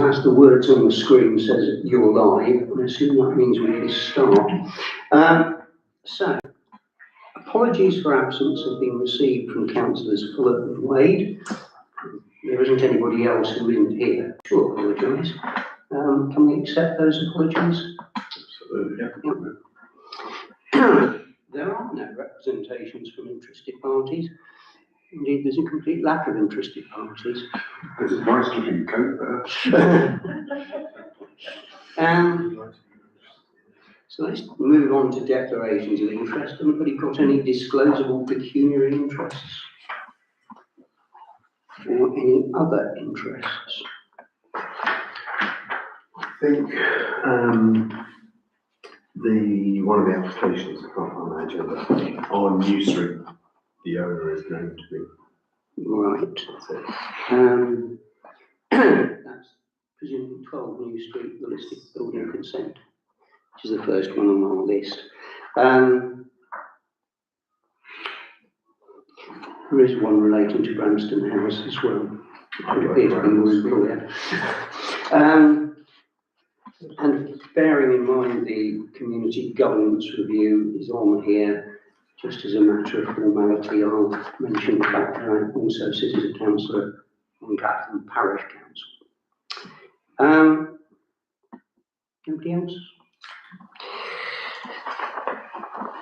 As the words on the screen says you're live, I assume that means we need to start. So, apologies for absence have been received from councillors Fuller and Wade. There isn't anybody else who isn't here to apologise. Can we accept those apologies? Absolutely. Yeah. There are no representations from interested parties. Indeed, there's a complete lack of interested parties. There's a nice looking coat there. So let's move on to declarations of interest. Anybody got any disclosable pecuniary interests? Or any other interests? I think one of the applications I can't find the agenda on New Street, the owner is known to be. Right. That's it. That's presumably 12 New Street, the listed building consent, which is the first one on our list. There is one relating to Bramston House as well. It would appear to be more employer. And bearing in mind the community governance review is on here, just as a matter of formality, I'll mention the fact that I also sit as a councillor on Clapham Parish Council. Anybody else?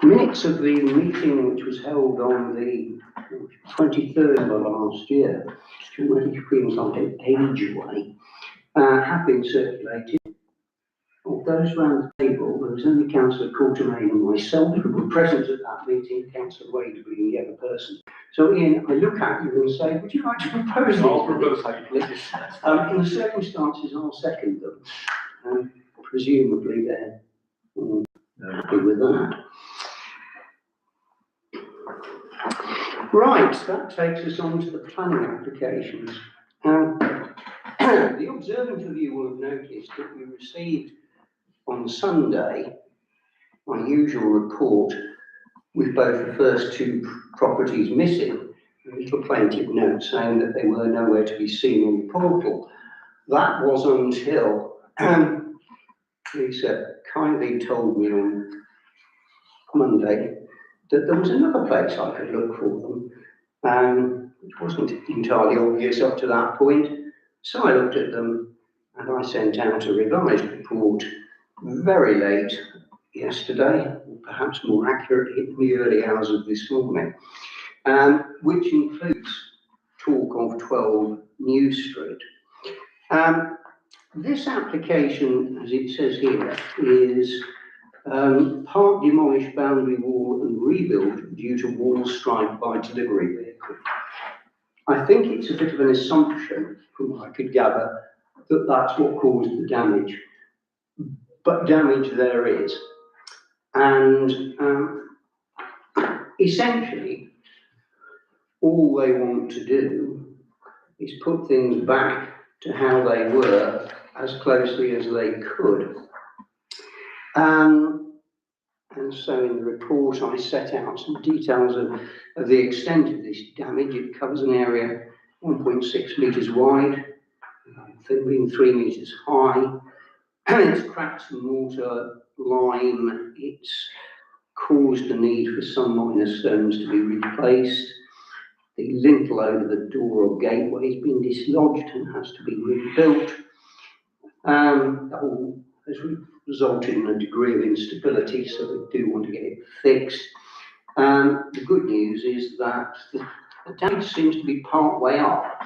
Minutes of the meeting which was held on the 23rd of last year, which already feels like an age away, have been circulated. Of those round the table, there was only Councillor Quartermain and myself who were present at that meeting, Councillor Wade being the other person. So Ian, I look at you and say, would you like to propose I'll propose in the circumstances, I'll second them. Presumably they're all happy with that. Right, that takes us on to the planning applications. The observant of you will have noticed that we received on Sunday my usual report with both the first two properties missing, a little plaintive note saying that they were nowhere to be seen on the portal. That was until Lisa kindly told me on Monday that there was another place I could look for them, which wasn't entirely obvious up to that point. So I looked at them and I sent out a revised report very late yesterday, or perhaps more accurately in the early hours of this morning, which includes talk of 12 New Street. This application, as it says here, is part demolished boundary wall and rebuilt due to wall strike by delivery vehicle. I think it's a bit of an assumption, from what I could gather, that that's what caused the damage. But damage there is. And essentially, all they want to do is put things back to how they were as closely as they could. And so in the report I set out some details of the extent of this damage. It covers an area 1.6 metres wide, 3 metres high. It's cracked some mortar, lime. It's caused the need for some minor stones to be replaced. The lintel over the door or gateway has been dislodged and has to be rebuilt. That all has resulted in a degree of instability, so we do want to get it fixed. The good news is that the damage seems to be part way up,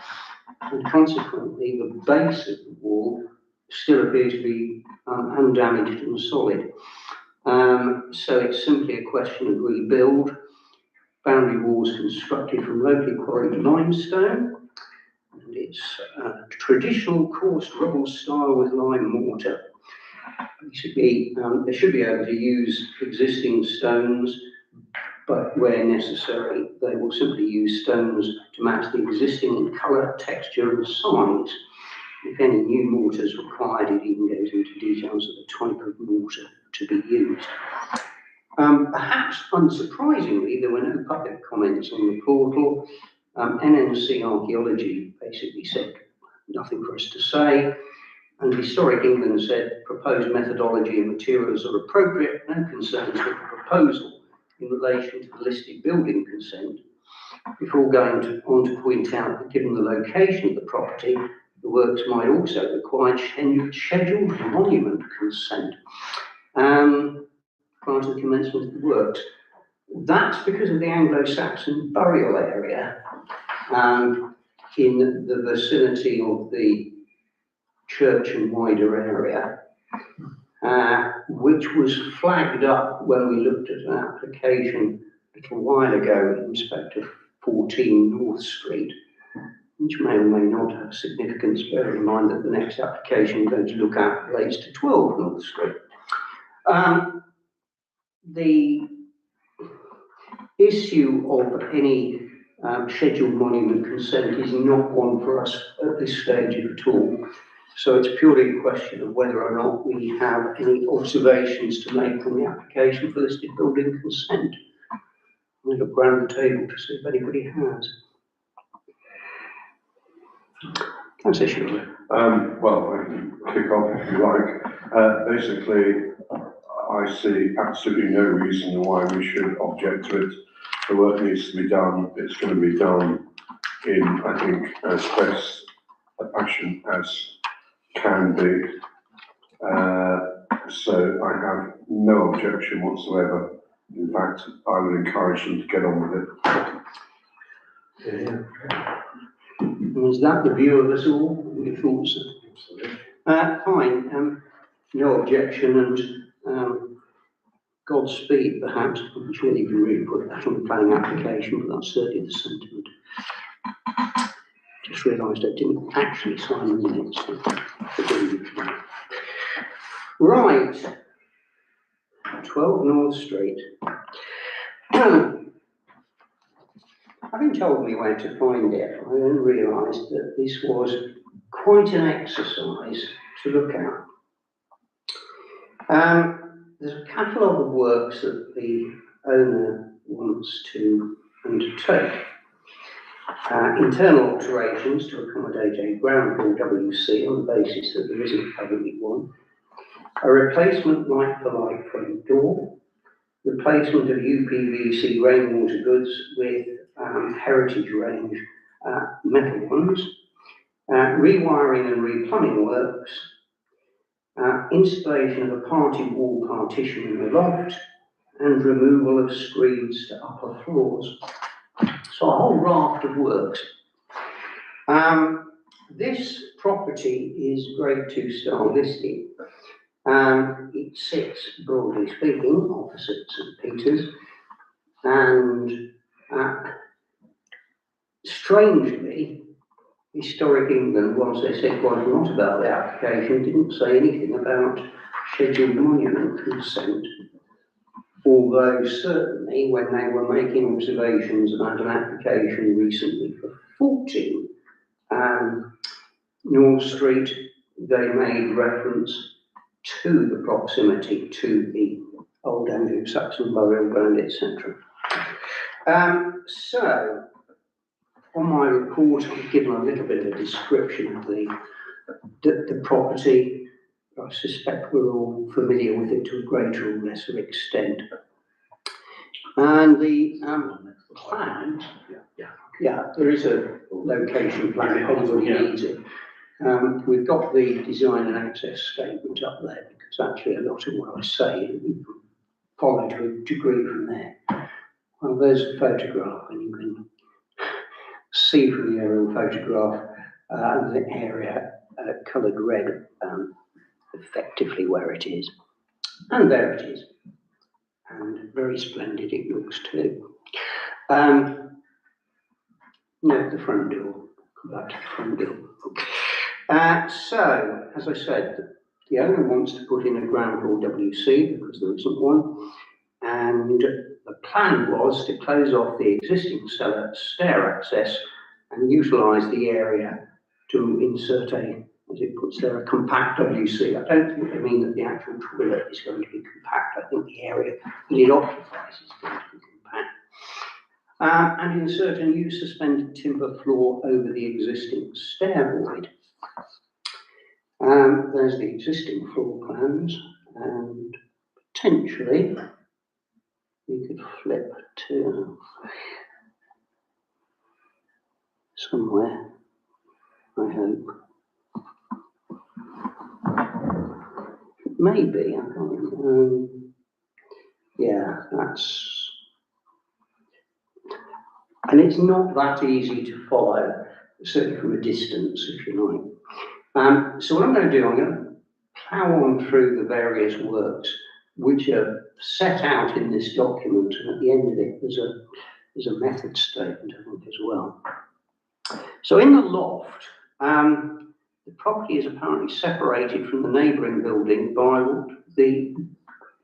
and consequently the base of the wall still appears to be undamaged and solid. So it's simply a question of rebuild. Boundary walls constructed from locally quarried limestone, and it's traditional coarse rubble style with lime mortar. Basically, they should be able to use existing stones, but where necessary, they will simply use stones to match the existing in colour, texture and size. If any new mortar is required, it even goes into details of the type of mortar to be used. Perhaps unsurprisingly, there were no public comments on the portal. NNC Archaeology basically said nothing for us to say. And Historic England said proposed methodology and materials are appropriate, no concerns with the proposal in relation to the listed building consent, before going on to point out that given the location of the property, the works might also require scheduled monument consent prior to the commencement of the works. That's because of the Anglo-Saxon burial area in the vicinity of the church and wider area, which was flagged up when we looked at an application a little while ago in respect of 14 North Street, which may or may not have significance, bearing in mind that the next application we're going to look at relates to 12 North Street. The issue of any scheduled monument consent is not one for us at this stage at all. So it's purely a question of whether or not we have any observations to make on the application for listed building consent. I'll look around the table to see if anybody has. Councillor Shirley. Well, I can kick off if you like. Basically, I see absolutely no reason why we should object to it. The work needs to be done. It's going to be done in, I think, as best a fashion as can be. So I have no objection whatsoever. In fact, I would encourage them to get on with it. Yeah. Is that the view of us all? Your thoughts? Fine. No objection, and Godspeed, perhaps. I'm sure you can really put that on the planning application, but that's certainly the sentiment. Just realised I didn't actually sign the minutes. Right. 12 North Street. Having told me where to find it, I then realised that this was quite an exercise to look at. There's a catalogue of works that the owner wants to undertake. Internal alterations to accommodate a ground floor WC on the basis that there isn't currently one. A replacement like-for-like front door. Replacement of UPVC rainwater goods with heritage range metal ones. Rewiring and replumbing works. Installation of a party wall partition in the loft, and removal of screens to upper floors. So a whole raft of works. This property is Grade 2 star listed. It sits, broadly speaking, opposite St Peter's, and strangely, Historic England, once they said quite a lot about the application, didn't say anything about scheduled monument consent. Although certainly when they were making observations about an application recently for 14 North Street, they made reference to the proximity to the old Anglo-Saxon burial ground, etc. So, on my report, I've given a little bit of a description of the property. I suspect we're all familiar with it to a greater or lesser extent. And the plan, yeah, there is a location plan if anybody needs it. We've got the design and access statement up there, because actually a lot of what I say you can follow to a degree from there. Well, there's a photograph, and you can see from the aerial photograph the area coloured red, effectively where it is. And there it is. And very splendid it looks too. Note the front door. Come back to the front door. So, as I said, the owner wants to put in a ground floor WC because there isn't one. And the plan was to close off the existing cellar stair access and utilise the area to insert a, as it puts there, a compact WC. I don't think they mean that the actual toilet is going to be compact. I think the area that it occupies is going to be compact. and insert a new suspended timber floor over the existing stair void. There's the existing floor plans, and potentially we could flip to somewhere, I hope. Maybe, I can't, yeah, that's, and it's not that easy to follow, certainly from a distance, if you like. So what I'm going to do, I'm going to plough on through the various works which are set out in this document, and at the end of it there's a method statement, I think, as well. So in the loft, the property is apparently separated from the neighbouring building by the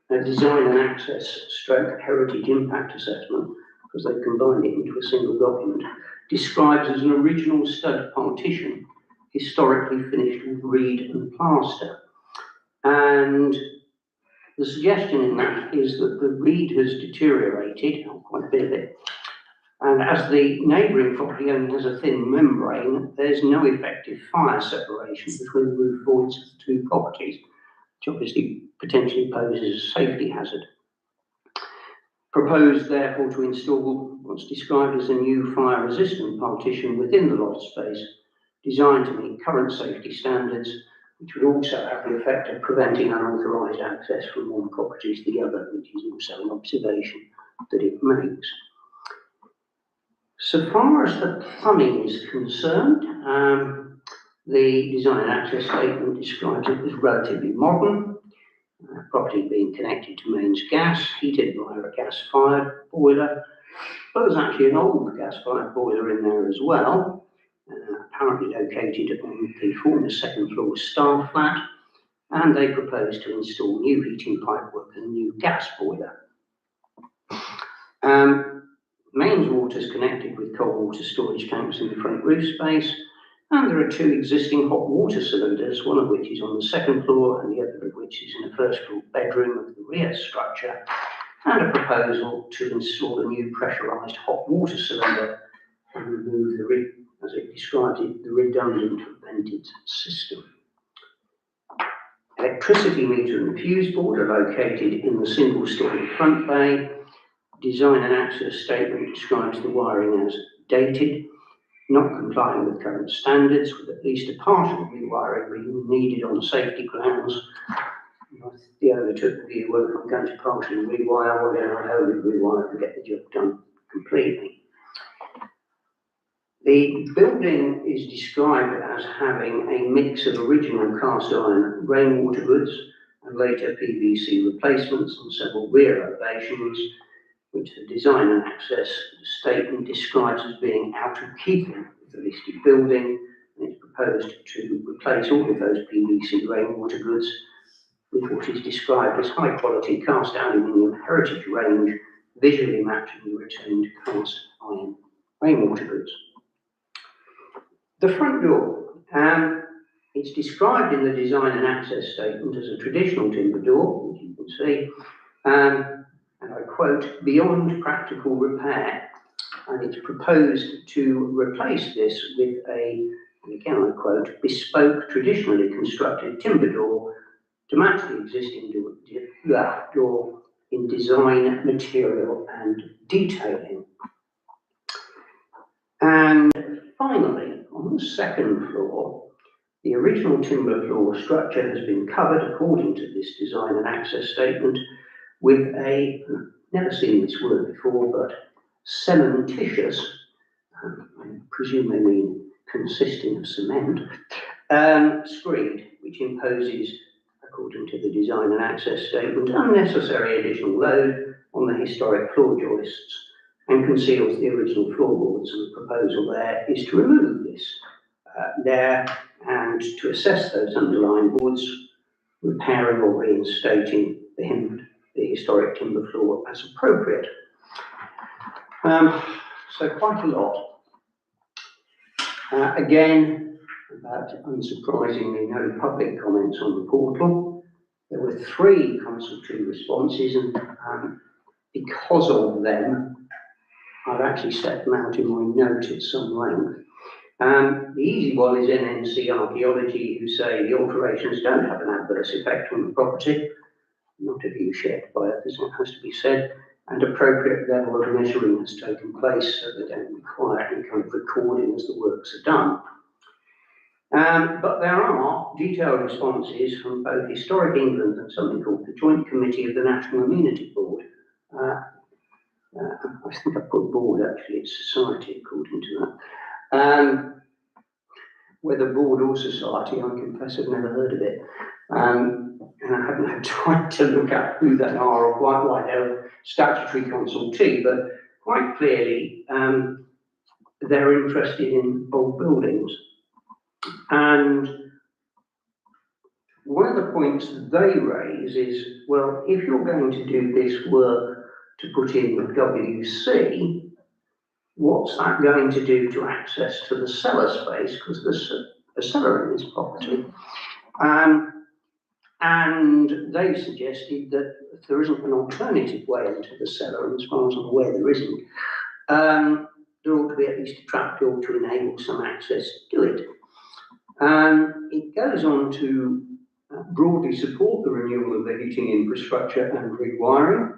design and access stroke heritage impact assessment, because they've combined it into a single document, describes as an original stud partition, historically finished with reed and plaster. And the suggestion in that is that the reed has deteriorated, quite a bit of it, and as the neighbouring property only has a thin membrane, there's no effective fire separation between the roof voids of the two properties, which obviously potentially poses a safety hazard. Proposed therefore to install what's described as a new fire resistant partition within the loft space, designed to meet current safety standards, which would also have the effect of preventing unauthorised access from one property to the other, which is also an observation that it makes. So far as the plumbing is concerned, the design and access statement describes it as relatively modern, property being connected to mains gas, heated via a gas-fired boiler. But there's actually an old gas-fired boiler in there as well, apparently located on the former second floor staff flat, and they propose to install new heating pipework and a new gas boiler. Mains water is connected with cold water storage tanks in the front roof space, and there are two existing hot water cylinders, one of which is on the second floor and the other of which is in the first floor bedroom of the rear structure, and a proposal to install a new pressurised hot water cylinder and remove the, as it describes it, the redundant vented system. Electricity meter and fuse board are located in the single-storey front bay. Design and access statement describes the wiring as dated, not complying with current standards, with at least a partial rewiring being needed on safety grounds. The owner took the view, well, if I'm going to partially rewire, well, then I'll wholly rewire to get the job done completely. The building is described as having a mix of original cast iron rainwater goods and later PVC replacements on several rear elevations, which the design and access statement describes as being out of keeping with the listed building, and it's proposed to replace all of those PVC rainwater goods with what is described as high quality cast aluminium heritage range, visually matching the returned cast iron rainwater goods. The front door, it's described in the design and access statement as a traditional timber door, which you can see, and I quote, beyond practical repair, and it's proposed to replace this with a, and again I quote, bespoke, traditionally constructed timber door to match the existing door in design, material and detailing. And finally, on the second floor, the original timber floor structure has been covered according to this design and access statement with a, never seen this word before, but cementitious, I presume they mean consisting of cement, screed, which imposes, according to the design and access statement, unnecessary additional load on the historic floor joists and conceals the original floorboards. And the proposal there is to remove this there and to assess those underlying boards, repairing or reinstating the historic timber floor as appropriate. So quite a lot. Again, about unsurprisingly, no public comments on the portal. There were 3 consultative responses, and because of them, I've actually set them out in my note at some length. The easy one is NNC Archaeology, who say the alterations don't have an adverse effect on the property, not a view shared by others, it has to be said, and appropriate level of measuring has taken place, so they don't require any kind of recording as the works are done. But there are detailed responses from both Historic England and something called the Joint Committee of the National Amenity Board. I think I put board, actually, it's society according to that. Whether board or society, I confess I've never heard of it. And I haven't had time to look at who they are or quite why they're a statutory consultee, but quite clearly they're interested in old buildings. And one of the points that they raise is, well, if you're going to do this work to put in with WC, what's that going to do to access to the cellar space? Because there's a cellar in this property. And they suggested that if there isn't an alternative way into the cellar, and as far as I'm aware there isn't, there ought to be at least a trapdoor to enable some access to it. It goes on to broadly support the renewal of the heating infrastructure and rewiring,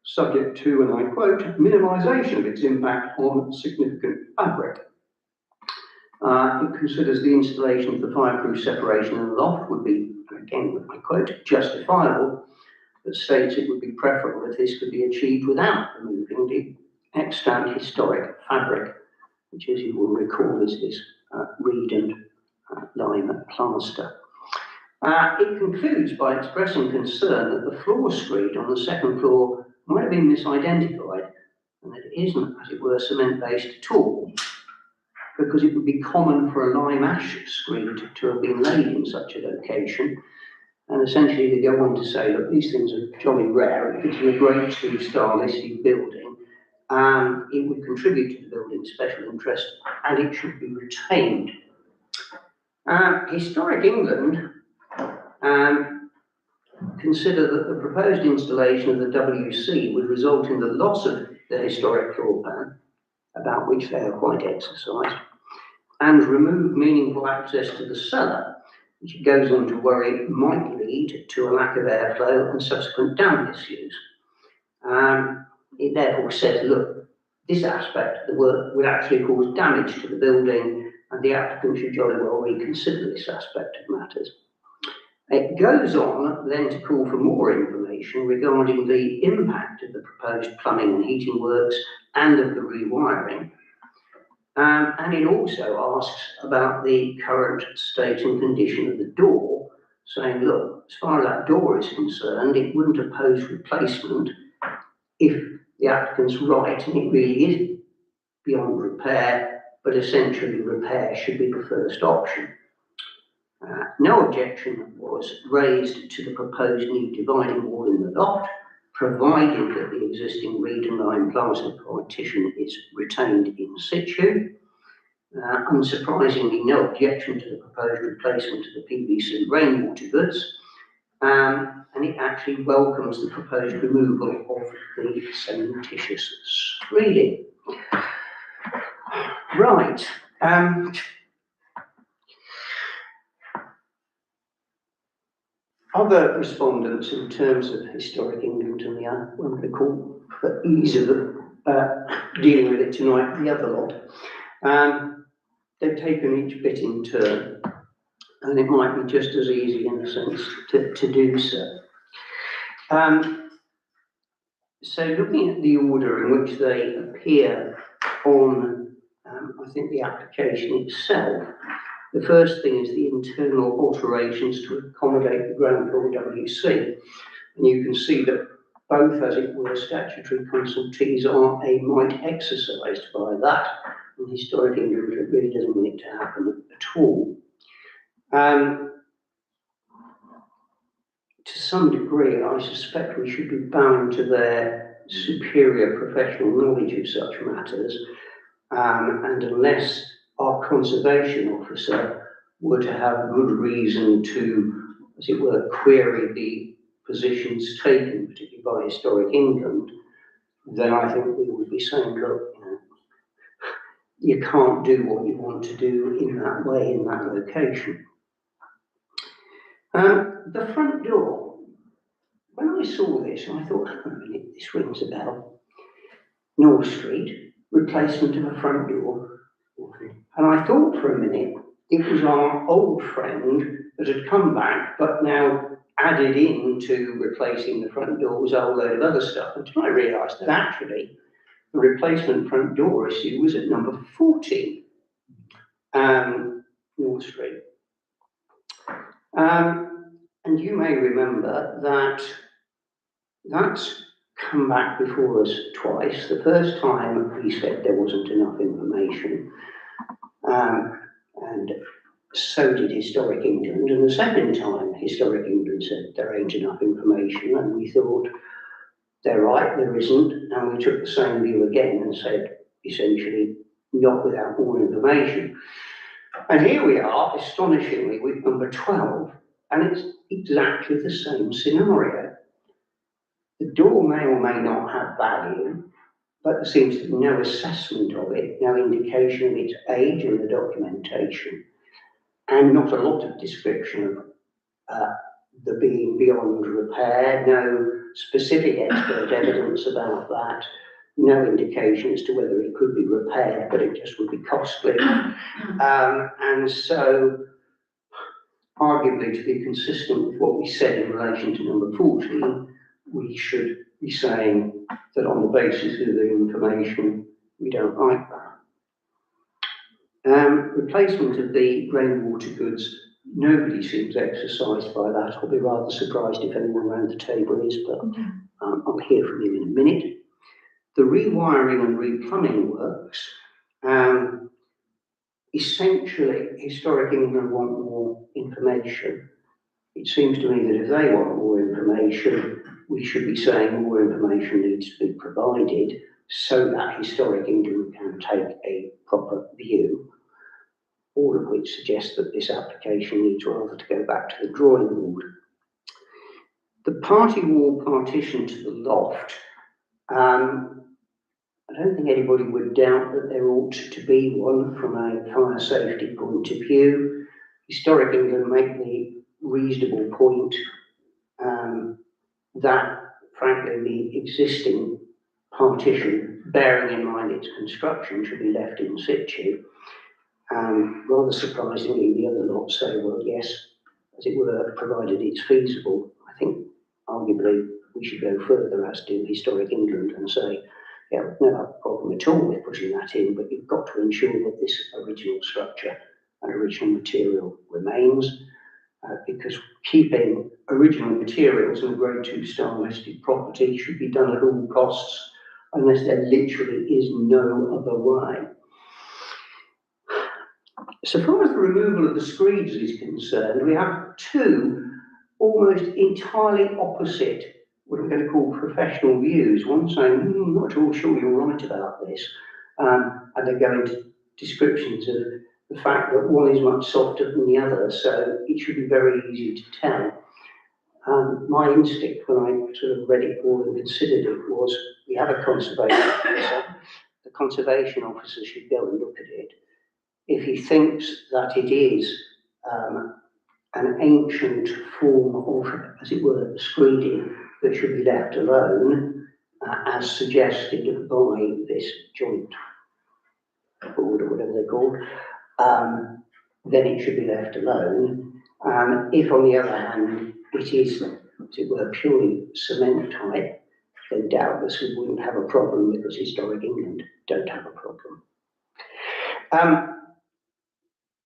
subject to, and I quote, minimisation of its impact on significant fabric. It considers the installation of the fireproof separation in the loft would be, again, I quote, justifiable, but states it would be preferable if this could be achieved without removing the extant historic fabric, which, as you will recall, is this reed and lime plaster. It concludes by expressing concern that the floor screed on the second floor might have been misidentified, and that it isn't, as it were, cement-based at all, because it would be common for a lime ash screed to have been laid in such a location. And essentially they go on to say, look, these things are jolly rare, if it's in a Grade 2 listed building, it would contribute to the building's special interest, and it should be retained. Historic England consider that the proposed installation of the WC would result in the loss of the historic floor plan, about which they are quite exercised, and remove meaningful access to the cellar, which it goes on to worry might lead to a lack of airflow and subsequent damp issues. It therefore says, look, this aspect of the work would actually cause damage to the building, and the applicant should jolly well reconsider this aspect of matters. It goes on then to call for more information regarding the impact of the proposed plumbing and heating works and of the rewiring. And it also asks about the current state and condition of the door, saying, look, as far as that door is concerned, it wouldn't oppose replacement if the applicant's right and it really is beyond repair, but essentially repair should be the first option. No objection was raised to the proposed new dividing wall in the loft, provided that the existing reed and lime plaster partition is retained in situ. Unsurprisingly, no objection to the proposed replacement of the PVC rainwater goods, and it actually welcomes the proposed removal of the cementitious screeding. Right. Other respondents in terms of Historic England and the one they call, for ease of dealing with it tonight, the other lot, they've taken each bit in turn, and it might be just as easy in a sense to do so. So looking at the order in which they appear on, I think, the application itself, the first thing is the internal alterations to accommodate the ground floor WC. And you can see that both, as it were, statutory consultees are a mite exercised by that. And Historic England really doesn't want it to happen at all. To some degree, I suspect we should be bound to their superior professional knowledge of such matters. And unless our conservation officer were to have good reason to, as it were, query the positions taken, particularly by Historic England, then I think we would be saying, look, you can't do what you want to do in that way, in that location. The front door, when I saw this, I thought, hang on a minute, this rings a bell. North Street, replacement of a front door. And I thought for a minute, it was our old friend that had come back, but now added in to replacing the front door was a whole load of other stuff, until I realised that actually the replacement front door issue was at number 40, North Street. And you may remember that that's come back before us twice. The first time we said there wasn't enough information, and so did Historic England, and the second time Historic England said there ain't enough information, and we thought they're right, there isn't, and we took the same view again and said essentially not without more information. And here we are, astonishingly, with number 12, and it's exactly the same scenario. The door may or may not have value, but there seems to be no assessment of it, no indication of its age in the documentation, and not a lot of description of the being beyond repair, no specific expert evidence about that, no indication as to whether it could be repaired, but it just would be costly. And so, arguably, to be consistent with what we said in relation to number 14, we should be saying that on the basis of the information, we don't like that. Replacement of the rainwater goods, nobody seems exercised by that. I'll be rather surprised if anyone around the table is, but I'll hear from you in a minute. The rewiring and replumbing works, essentially, Historic England want more information. It seems to me that if they want more information, we should be saying more information needs to be provided so that Historic England can take a proper view, all of which suggests that this application needs rather to go back to the drawing board. The party wall partition to the loft, I don't think anybody would doubt that there ought to be one from a fire safety point of view. Historic England make the reasonable point that, frankly, the existing partition, bearing in mind its construction, should be left in situ. Rather surprisingly, the other lot say, well, yes, as it were, provided it's feasible. I think, arguably, we should go further, as do Historic England, and say, yeah, no problem at all with putting that in, but you've got to ensure that this original structure and original material remains, because keeping original materials in a Grade 2 star listed property should be done at all costs, unless there literally is no other way. So far as the removal of the screeds is concerned, we have two almost entirely opposite, what I'm going to call professional views. One saying, I'm not at all sure you're right about this, and they go into descriptions of the fact that one is much softer than the other, so it should be very easy to tell. My instinct when I sort of read it all and considered it was, we have a conservation officer. The conservation officer should go and look at it. If he thinks that it is an ancient form of, as it were, screeding that should be left alone, as suggested by this joint board or whatever they're called, then it should be left alone. If, on the other hand, it is, as it were, purely cement type, then doubtless we wouldn't have a problem, because Historic England don't have a problem.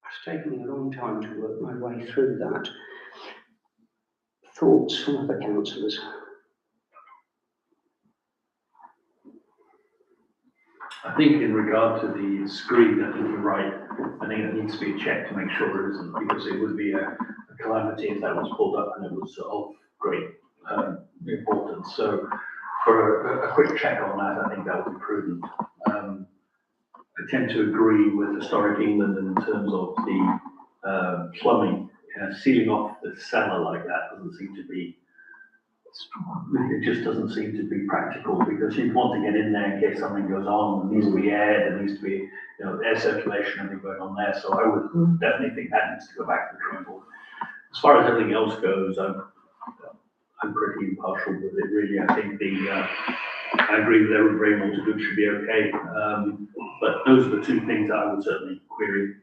It's taken me a long time to work my way through that. Thoughts from other councillors? I think in regard to the screen, I think you're right. I think it needs to be checked to make sure there isn't, because it would be a calamity if that was pulled up and it was of great importance. So for a quick check on that, I think that would be prudent. I tend to agree with Historic England in terms of the plumbing. Sealing off the cellar like that doesn't seem to be, it just doesn't seem to be practical, because you'd want to get in there in case something goes on, there needs to be air, there needs to be you know, air circulation and everything going on there, so I would definitely think that needs to go back to the drawing board. As far as everything else goes, I'm pretty impartial with it, really. I think I agree with Eric Raymond to do should be okay. But those are the two things that I would certainly query.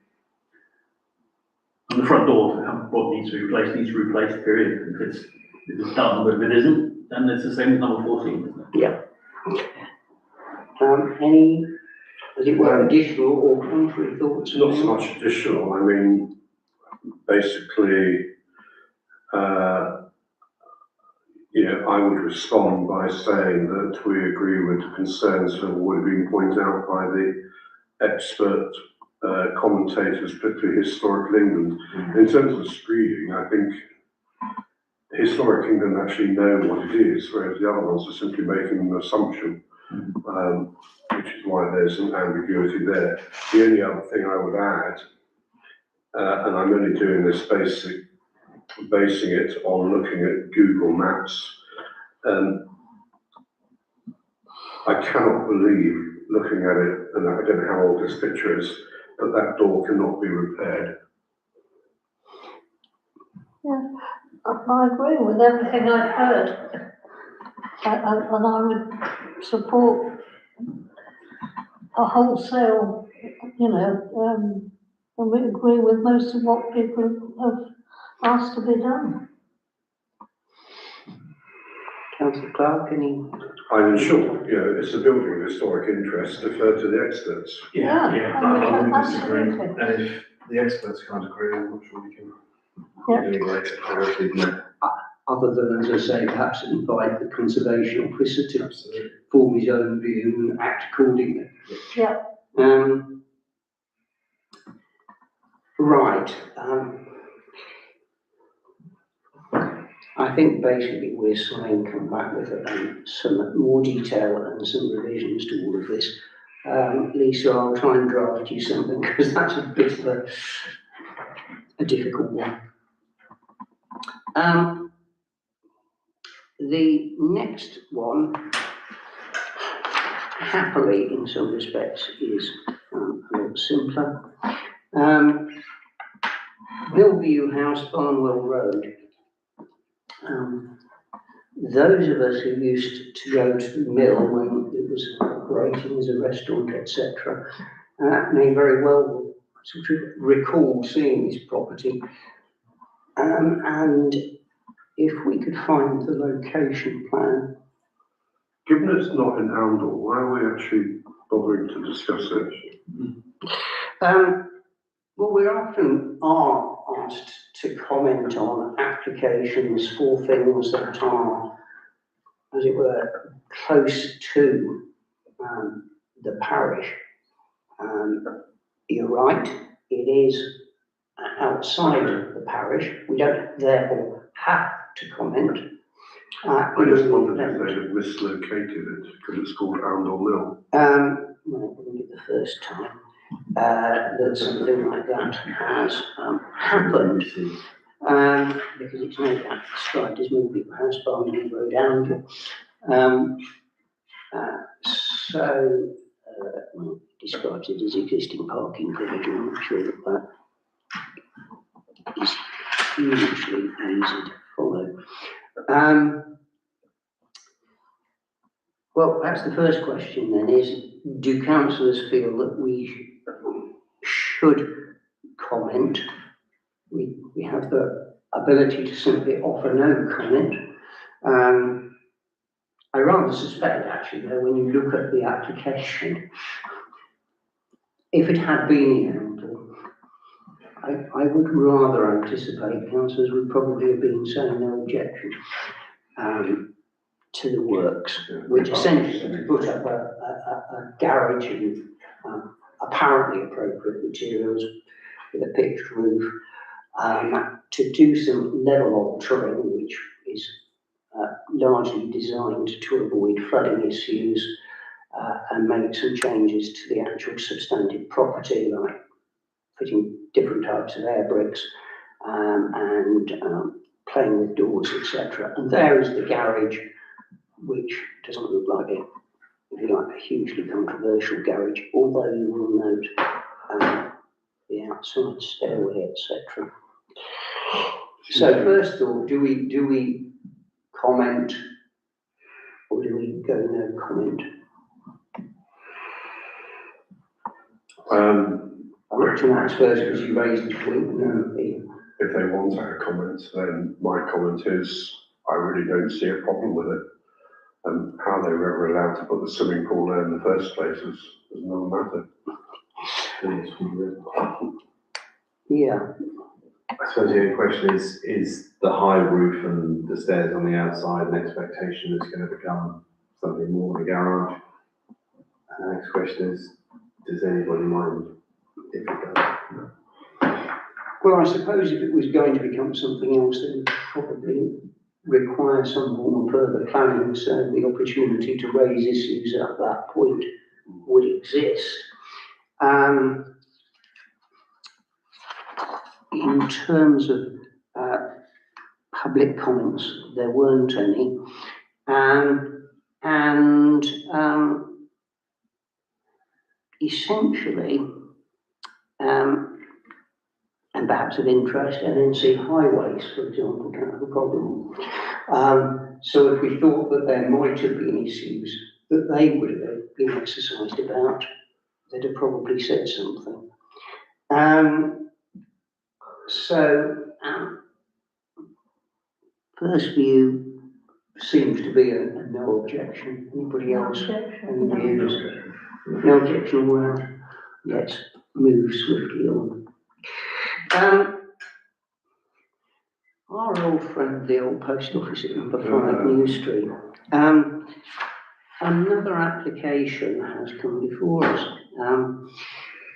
And the front door, what needs to be replaced, period. If it's done, but if it isn't, then it's the same as number 14, isn't it? Yeah. Any, as it were, additional or contrary thoughts? Not so much additional, I mean, basically, I would respond by saying that we agree with the concerns that have already been pointed out by the expert commentators, particularly Historical England. In terms of the screening, I think Historic England actually know what it is, whereas the other ones are simply making an assumption, which is why there's an ambiguity there. The only other thing I would add, and I'm only doing this basing it on looking at Google Maps, I cannot believe, looking at it, and I don't know how old this picture is, that that door cannot be repaired. Yeah, I agree with everything I've heard. And I would support a wholesale, and we agree with most of what people have asked to be done. Councillor Clark, any? I'm sure, it's a building of historic interest, defer to the experts. Yeah, I wouldn't disagree. absolutely. And if the experts can't agree, I'm not sure we can Yeah. do anything later. Hopefully, Other than, as I say, perhaps invite the conservation officer to absolutely. form his own view and act accordingly. Yeah. Right. I think basically we're saying come back with some more detail and some revisions to all of this. Lisa, I'll try and draft you something because that's a bit of a difficult one. The next one, happily in some respects, is a lot simpler. Millview House, Barnwell Road. Those of us who used to go to the mill when it was operating as a restaurant, etc., may very well sort of recall seeing this property. And if we could find the location plan. Given it's not in Oundle, why are we actually bothering to discuss it? Well, we often are asked to comment on applications for things that are, as it were, close to the parish. You're right, it is outside the parish. We don't therefore have to comment. I just wondered if they had mislocated it because it's called Oundle Mill. Well, it wouldn't be the first time that something like that has happened, because it's no doubt described as Millview House, Barnwell Road, Oundle. Well, it describes it as existing parking provision. I'm not sure that is hugely easy to follow. Well, perhaps the first question then is, do councillors feel that we should comment? We have the ability to simply offer no comment. I rather suspect, actually, though, when you look at the application, if it had been in Oundle, I would rather anticipate councillors would probably have been saying no objection to the works, which essentially put up a garage with apparently appropriate materials with a pitched roof, to do some level altering, which is largely designed to avoid flooding issues, and make some changes to the actual substantive property, like fitting different types of air bricks and playing with doors, etc. And there is the garage, which doesn't look like it if you like, a hugely controversial garage, although you will note the outside stairway, etc. So first thought, do we comment, or do we go no comment? I'll look to Max first because you raised the point. No, Ian. If they want to have comments, then my comment is, I really don't see a problem with it. And how they were ever allowed to put the swimming pool there in the first place is another matter. Yeah, I suppose the only question is the high roof and the stairs on the outside an expectation it's going to become something more than a garage? And the next question is, does anybody mind if it does? well, I suppose if it was going to become something else, then it would probably require some form of further planning, so the opportunity to raise issues at that point would exist. In terms of public comments, there weren't any. Essentially, and perhaps of interest, NNC highways, for example, can have a problem. So if we thought that there might have been issues that they would have been exercised about, they'd have probably said something. First view seems to be a no objection. Anybody else? Any views? No objection. Well, let's move swiftly on. Our old friend, the old post office at number 5 New Street. Another application has come before us.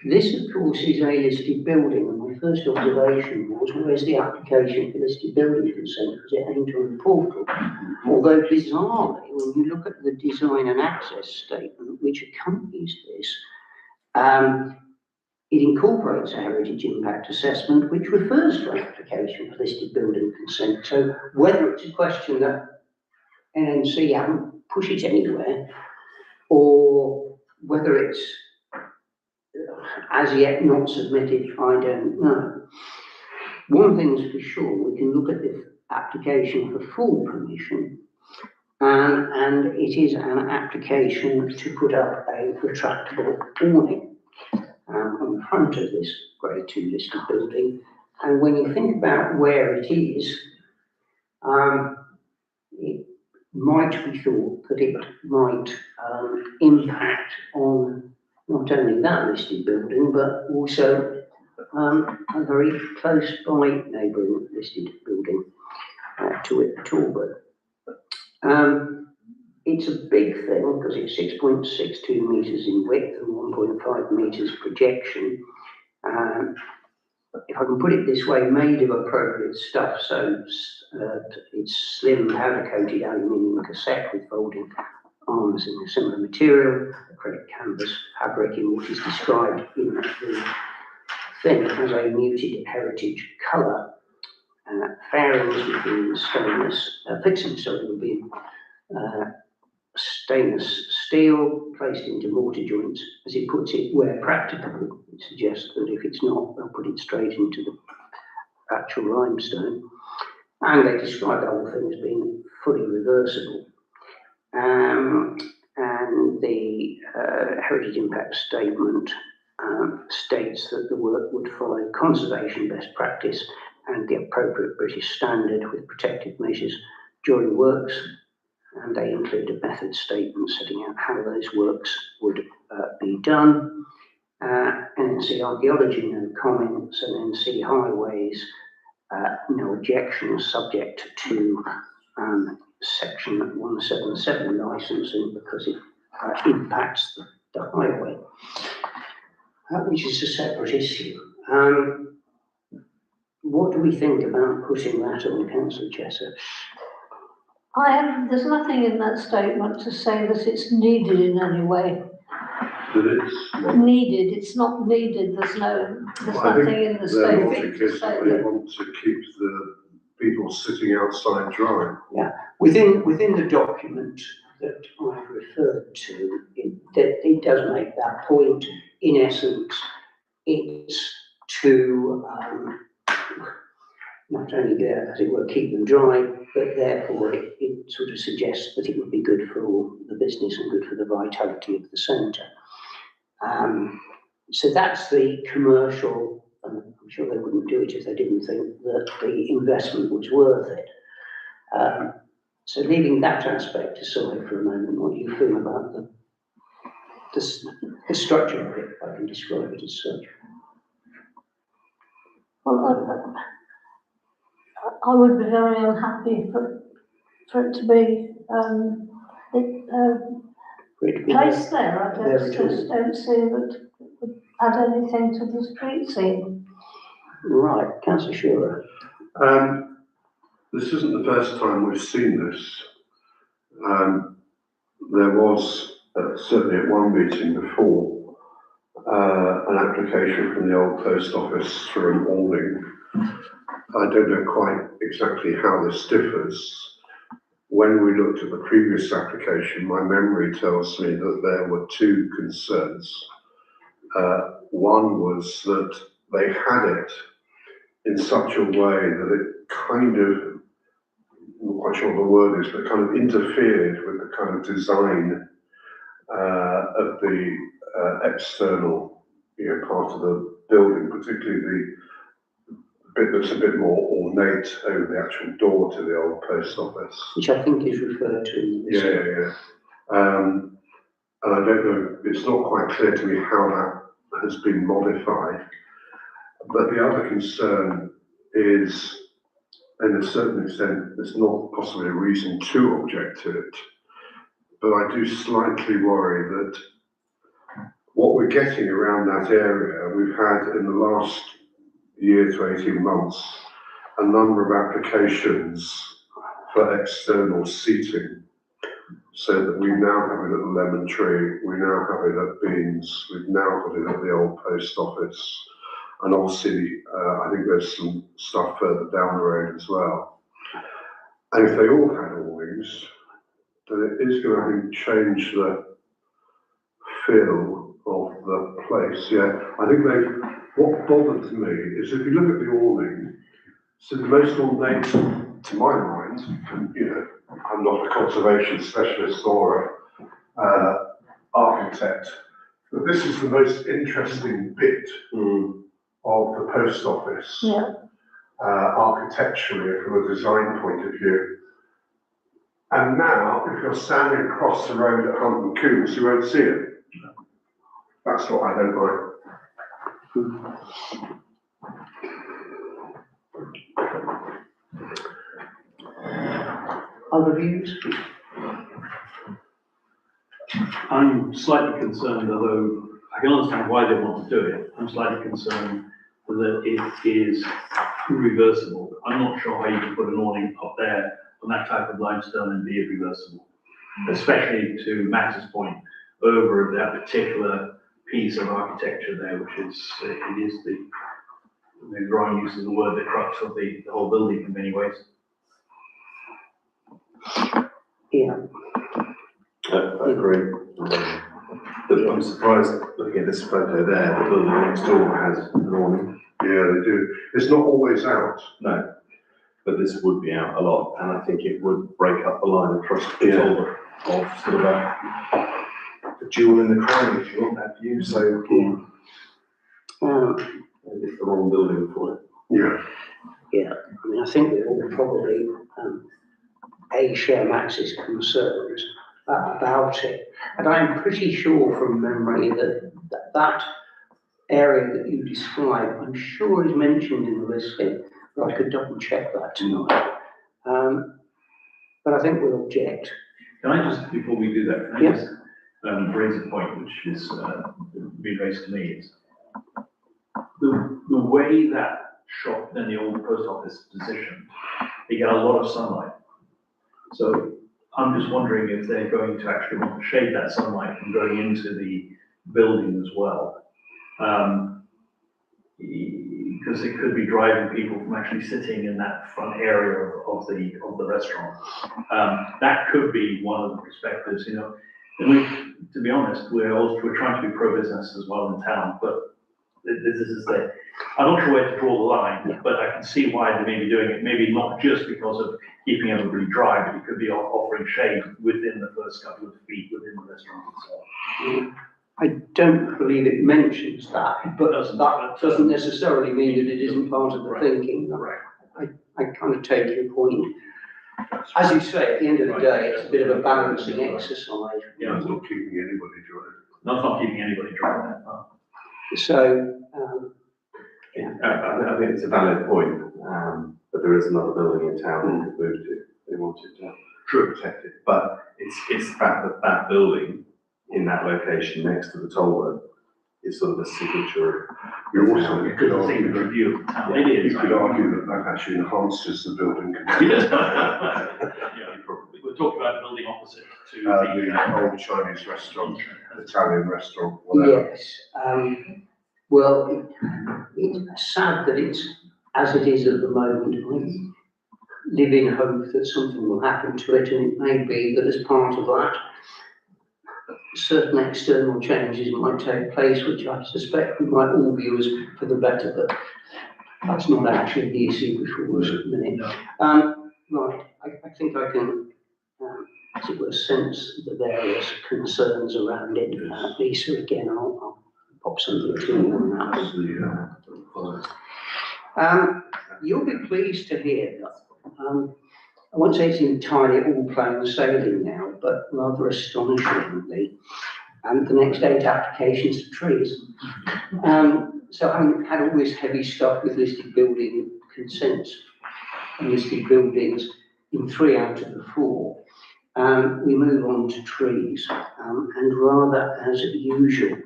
This, of course, is a listed building, and my first observation was, where's the application for listed building consent? Because it ain't on the portal. Although bizarrely, when you look at the design and access statement which accompanies this, it incorporates a heritage impact assessment which refers to an application for listed building consent. So whether it's a question that NNC haven't pushed it anywhere, or whether it's as yet not submitted, I don't know. One thing's for sure, we can look at the application for full permission, and it is an application to put up a retractable awning on the front of this Grade 2 listed building. And when you think about where it is, it might be thought that it might impact on not only that listed building, but also a very close by neighbouring listed building to it, Talbot. It's a big thing because it's 6.62 metres in width and 1.5 metres projection. If I can put it this way, made of appropriate stuff, so it's slim powder coated aluminium cassette with folding arms in a similar material, acrylic canvas fabric in what is described in the thing as a muted heritage colour. Fairings would be in stainless, fixings would be in stainless steel placed into mortar joints, as it puts it, where practicable. It suggests that if it's not, they'll put it straight into the actual limestone. And they describe the whole thing as being fully reversible. And the Heritage Impact Statement states that the work would follow conservation best practice and the appropriate British standard with protective measures during works, and they include a method statement setting out how those works would be done. NNC Archaeology, no comments, and NNC Highways, no objections, subject to Section 177 licensing because it impacts the highway, which is a separate issue. What do we think about putting that on, Councillor Jessup? There's nothing in that statement to say that it's needed in any way. That it's Needed, it's not needed, there's nothing in the statement to say they that. want to keep the people sitting outside dry. Within the document, that I've referred to, it does make that point. In essence, it's to not only, as it were, keep them dry, but therefore it sort of suggests that it would be good for all the business and good for the vitality of the centre. So that's the commercial, and I'm sure they wouldn't do it if they didn't think that the investment was worth it. So leaving that aspect aside for a moment, what do you feel about the structure of it, if I can describe it as such? Well, I would be very unhappy for it to be placed there. I just don't see that it would add anything to the street scene. Right, Councillor Shearer. This isn't the first time we've seen this. There was, certainly at one meeting before, an application from the old post office for an awning. I don't know quite exactly how this differs. When we looked at the previous application, my memory tells me that there were two concerns. One was that they had it in such a way that it kind of, I'm not quite sure what the word is, but kind of interfered with the kind of design of the external, part of the building, particularly the bit that's a bit more ornate over the actual door to the old post office. Which I think is referred to in this. Yeah. And I don't know, it's not quite clear to me how that has been modified. But the other concern is, and to a certain extent, there's not possibly a reason to object to it, but I do slightly worry that what we're getting around that area, we've had in the last year to 18 months, a number of applications for external seating, so that we now have it at the Lemon Tree, we now have it at Beans, we've now got it at the old post office, and obviously I think there's some stuff further down the road as well. And if they all had awnings, then it is going to, I think, change the feel of the place. Yeah, I think what bothers me is if you look at the awning, so the most ornate, to my mind, and I'm not a conservation specialist or an architect, but this is the most interesting bit of the post office, architecturally, from a design point of view. And now, if you're standing across the road at Hunt and Coombs, you won't see it. That's what I don't like. Other views? I'm slightly concerned, although I can understand why they want to do it. I'm slightly concerned that it is reversible. I'm not sure how you can put an awning up there on that type of limestone and be reversible, especially to Max's point over that particular piece of architecture there, which is, it is the drawing uses the word, the crux of the whole building in many ways. Yeah. I agree. I'm surprised, looking at this photo there, the building next door has an awning. Yeah, they do. It's not always out. No, but this would be out a lot, and I think it would break up the line across the top of sort of a jewel in the crown, if you want that view. So it's the wrong building for it. Yeah. I mean, I think we all probably share Max's concerns about it, and I'm pretty sure from memory that area that you describe, I'm sure is mentioned in the listing, but I could double check that tonight. But I think we'll object. Can I just, before we do that, can I just raise a point which is been raised to me, is the way that shop and the old post office is positioned, they get a lot of sunlight. So I'm just wondering if they're going to actually want to shade that sunlight from going into the building as well. because it could be driving people from actually sitting in that front area of the restaurant. That could be one of the perspectives, you know. And to be honest, we're trying to be pro-business as well in town, but this is I'm not sure where to draw the line, but I can see why they may be doing it. Maybe not just because of keeping everybody dry, but it could be offering shade within the first couple of feet within the restaurant itself. I don't believe it mentions that, but that doesn't necessarily mean that it isn't part of the thinking. Right. I kind of take your point. As you say, at the end of the day, it's a bit of a balancing exercise. Yeah, It's not keeping anybody dry. no, it's not keeping anybody dry. So, I think it's a valid point, but there is another building in town they could move to. They wanted to protect it, but it's the fact that that building in that location next to the toll road is sort of a signature. You also, you could argue that, Review of the town. It is. you could argue that that actually enhances the building. Yeah, probably. We're talking about a building opposite to The old Chinese restaurant, Italian restaurant, whatever. yes, well, it's sad that it's as it is at the moment. I live in hope that something will happen to it, and it may be that as part of that, certain external changes might take place, which I suspect we might all view as for the better, but that's not actually the issue before us at the minute. Right, I think I can, as it were, sense the various concerns around it. Lisa, again, I'll pop something to you on that. You'll be pleased to hear that. I won't say it's entirely all plain sailing now, but rather astonishingly, the next 8 applications for trees. So I had all this heavy stuff with listed building consents and listed buildings in 3 out of the 4. We move on to trees, and rather as usual,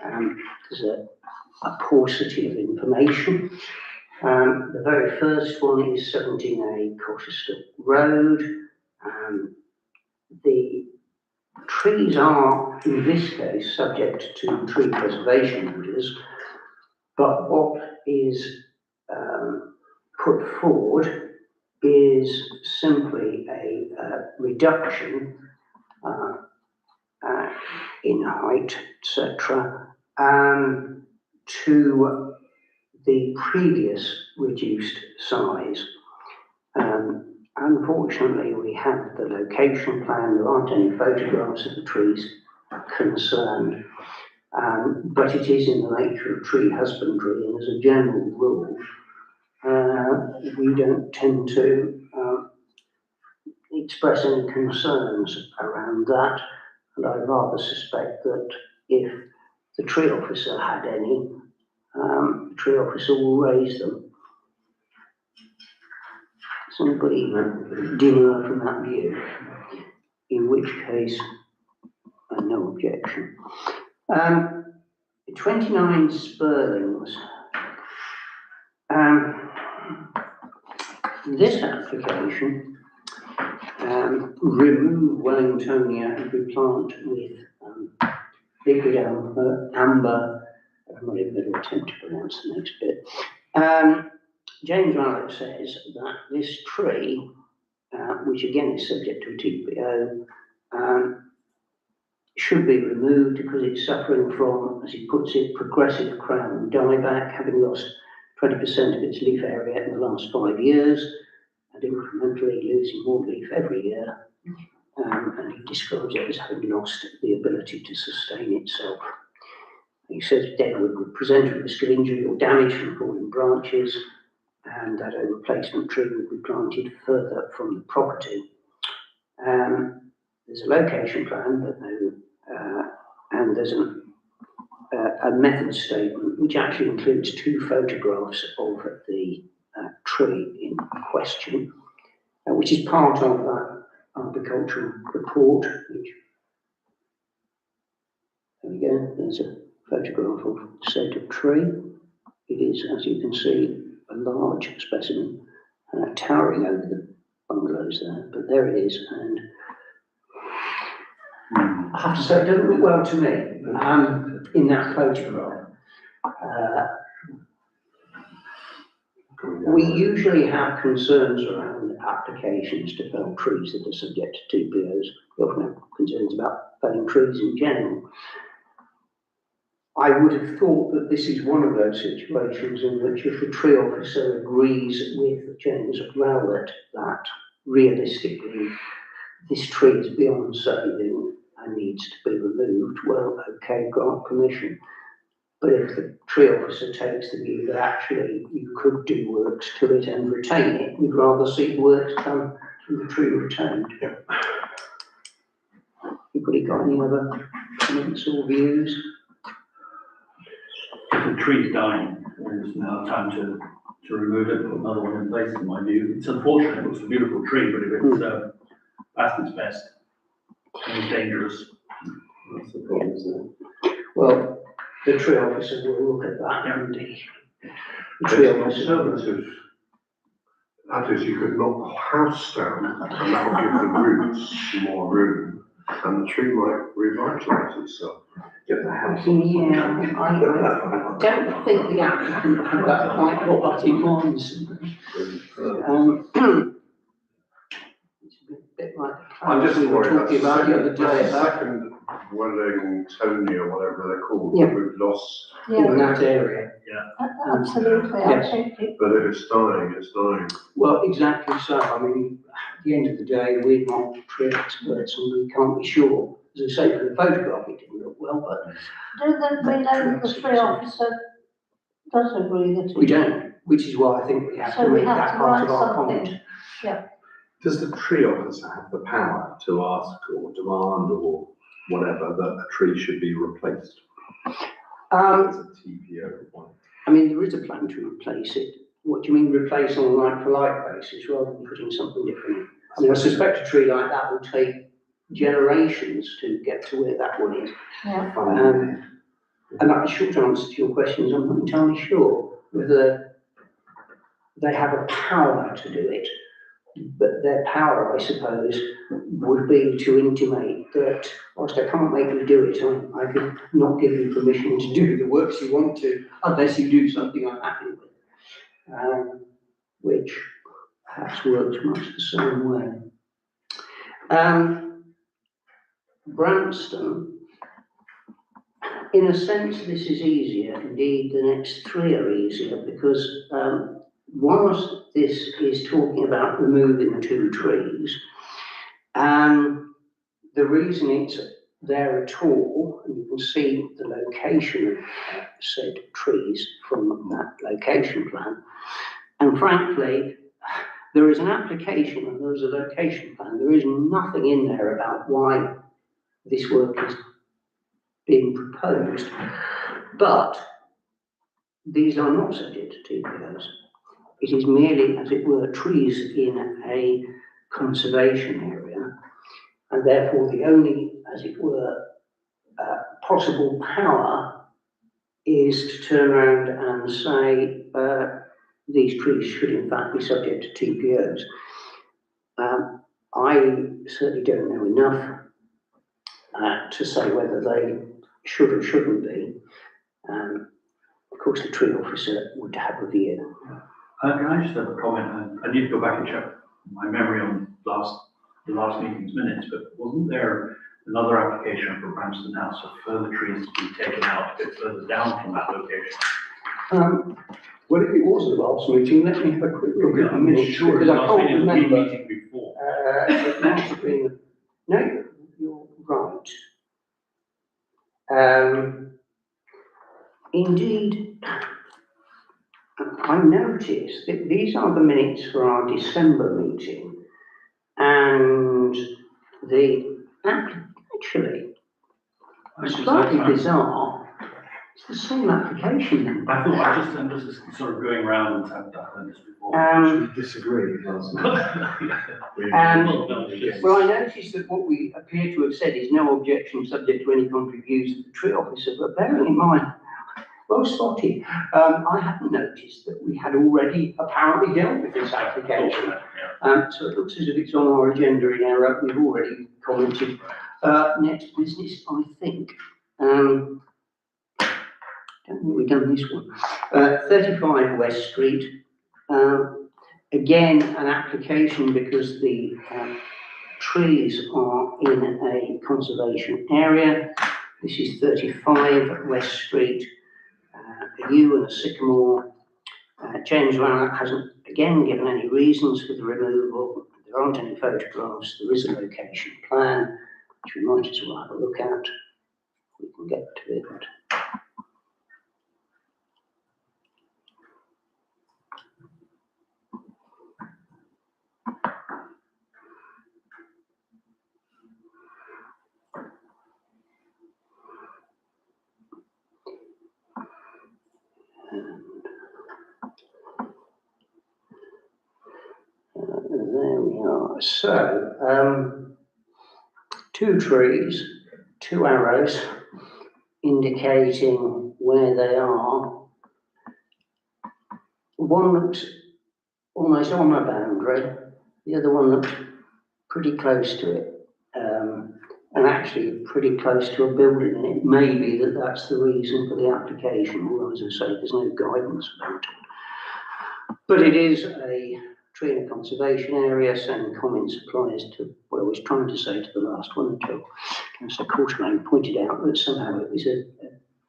there's a paucity of information. The very first one is 17A Colchester Road. The trees are, in this case, subject to tree preservation orders, but what is put forward is simply a reduction in height, etc., to the previous reduced size. Unfortunately, we have the location plan. There aren't any photographs of the trees concerned, but it is in the nature of tree husbandry, and as a general rule, we don't tend to express any concerns around that, and I rather suspect that if the tree officer had any, the tree officer will raise them. Somebody demur from that view, in which case, no objection. 29 Spurlings. This application, remove Wellingtonia and replant with liquid amber. I'm not even going to attempt to pronounce the next bit. James Rowlett says that this tree, which again is subject to a TPO, should be removed because it's suffering from, as he puts it, progressive crown dieback, having lost 20% of its leaf area in the last 5 years and incrementally losing more leaf every year. And he describes it as having lost the ability to sustain itself. He says deadwood would present a risk of injury or damage from falling branches, and that a replacement tree would be planted further from the property. There's a location plan, but no, and there's a method statement which actually includes 2 photographs of the tree in question, which is part of that agricultural report. Which, there we go. There's a photograph of the state of tree. It is, as you can see, a large specimen, towering over the bungalows there, but there it is, and I have to say it doesn't look well to me in that photograph. coming down. We usually have concerns around applications to fell trees that are subject to TPOs. We often have concerns about felling trees in general. I would have thought that this is one of those situations in which if the tree officer agrees with James Rowlett that realistically this tree is beyond saving and needs to be removed, well, okay, grant permission. But if the tree officer takes the view that actually you could do works to it and retain it, we'd rather see works done and the tree retained. Anybody got any other comments or views? If the tree's dying, it's now time to remove it, put another one in place, in my view. It's unfortunate, it looks a beautiful tree, but if it's past its best, and it's dangerous. That's the problem, isn't it? Well, the tree officer will look at that and the It's tree an officer. alternative. That is, you could knock the house down and that would give the roots more room and the tree might revitalise itself. Get the house. Yeah, I don't think the applicant had that quite what in mind. It's a bit like the I'm just we were worried talking about the other day about second Welling Tony or whatever they're called, Yeah. that we've lost. Yeah, in that area. absolutely, I Yes. think it, But if it's dying, it's dying. Well, exactly so. I mean, at the end of the day, we're not tree experts and we can't be sure. As I say, from the photograph, it didn't look well, but we know that the tree officer does agree that we it. don't, which is why I think we have So to we make have that to part of write our something. comment. Does the tree officer have the power to ask or demand or whatever that a tree should be replaced? As a TPO one. I mean, there is a plan to replace it. What do you mean replace on a like-for-like basis rather than putting something different in? I mean, I suspect a tree like that will take generations to get to where that one is. Yeah, And that short answer to your question is I'm not entirely sure whether they have a power to do it. But their power, I suppose, would be to intimate that whilst I can't make you do it, I could not give you permission to do the works you want to, unless you do something I'm happy with. Which perhaps works much the same way. Branston, in a sense, this is easier. Indeed, the next three are easier because whilst this is talking about removing 2 trees, the reason it's there at all, and you can see the location of said trees from that location plan, and frankly, there is an application and there is a location plan. There is nothing in there about why this work is being proposed, but these are not subject to TPOs. It is merely, as it were, trees in a conservation area, and therefore the only, as it were, possible power is to turn around and say these trees should in fact be subject to TPOs. I certainly don't know enough to say whether they should or shouldn't be. Of course, the tree officer would have a view. Can I just have a comment? I need to go back and check my memory on the last meeting's minutes, but wasn't there another application for Branston House for further trees to be taken out a bit further down from that location? Well, if it was the last meeting, let me have a quick look at the minutes, Sure, because I last can't meeting, the remember. meeting before. It must have been, no, you're right. Indeed, I noticed that these are the minutes for our December meeting, and actually, slightly bizarre, it's the same application. I'm just sort of going around and I've done this before. Should we disagree? Well, I noticed that what we appear to have said is no objection subject to any contrary views of the tree officer, but bearing in mind, well spotted, I hadn't noticed that we had already apparently dealt with this application. So it looks as if it's on our agenda in error. We've already commented. Next business, I think. Don't think we've done this one. 35 West Street. Again, an application because the trees are in a conservation area. This is 35 West Street, a yew and a sycamore. James Rowlatt hasn't again given any reasons for the removal. There aren't any photographs. There is a location plan, which we might as well have a look at. We can get to it. There we are. So, two trees, two arrows indicating where they are. One looks almost on a boundary, the other one looks pretty close to it, and actually pretty close to a building, and it may be that that's the reason for the application, although as I say, there's no guidance about it. But it is a tree in a conservation area, same comments applies to what I was trying to say to the last one until Councillor Courtmain pointed out that somehow it was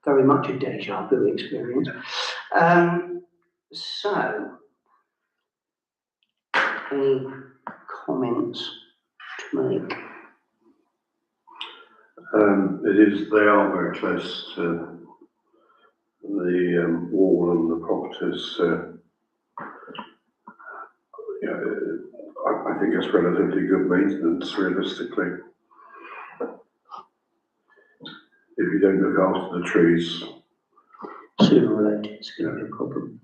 very much a deja vu experience. So, any comments to make? They are very close to the wall and the properties. I think it's relatively good maintenance, realistically. If you don't look after the trees. Sooner or later, it's going to be a problem.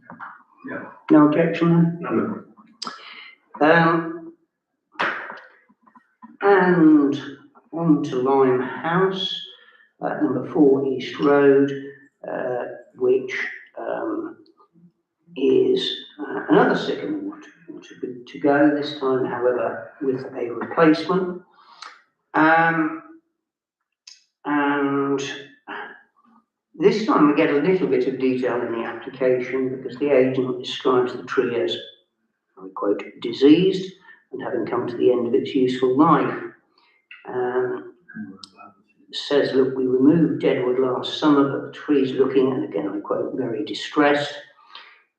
Yeah. No objection? No. And on to Limehouse, number 4 East Road, which is another sycamore to go, this time, however, with a replacement. And this time we get a little bit of detail in the application because the agent describes the tree as, I quote, diseased and having come to the end of its useful life. Says, look, we removed deadwood last summer, but the tree's looking, and again I quote, very distressed.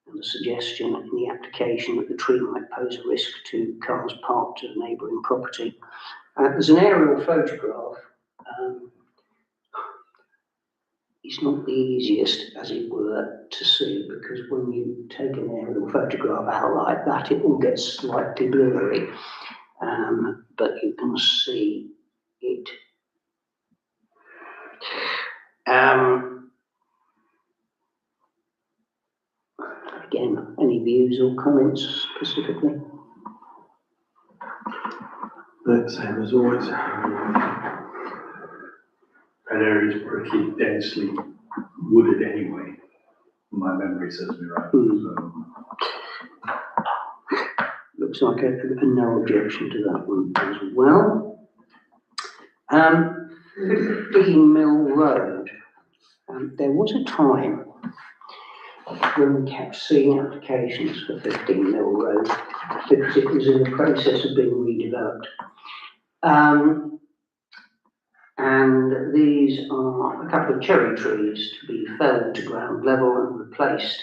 And the suggestion in the application that the tree might pose a risk to cars parked at a neighbouring property. There's an aerial photograph. It's not the easiest, as it were, to see because when you take an aerial photograph out like that, it all gets slightly blurry. But you can see it. Again, any views or comments specifically? The same as always. That area is pretty densely wooded anyway. My memory serves me right. So. Looks like a no objection to that one as well. 15 Mill Road. There was a time when we kept seeing applications for 15 Mill Road because it was in the process of being redeveloped. And these are a couple of cherry trees to be felled to ground level and replaced.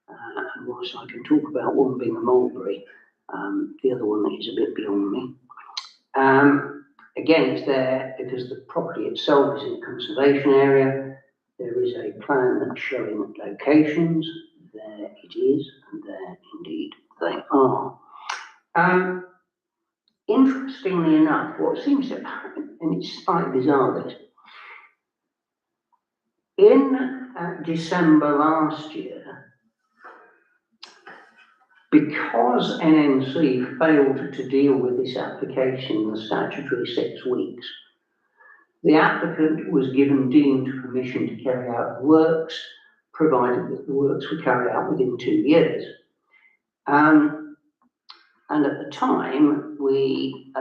And whilst I can talk about one being a mulberry, the other one is a bit beyond me. Again, it's there because the property itself is in a conservation area. There is a plan that's showing locations. There it is, and there indeed they are. Interestingly enough, what seems to happen, and it's slightly bizarre, this, in December last year, because NNC failed to deal with this application in the statutory 6 weeks, the applicant was given deemed permission to carry out the works, provided that the works were carried out within 2 years. And at the time, we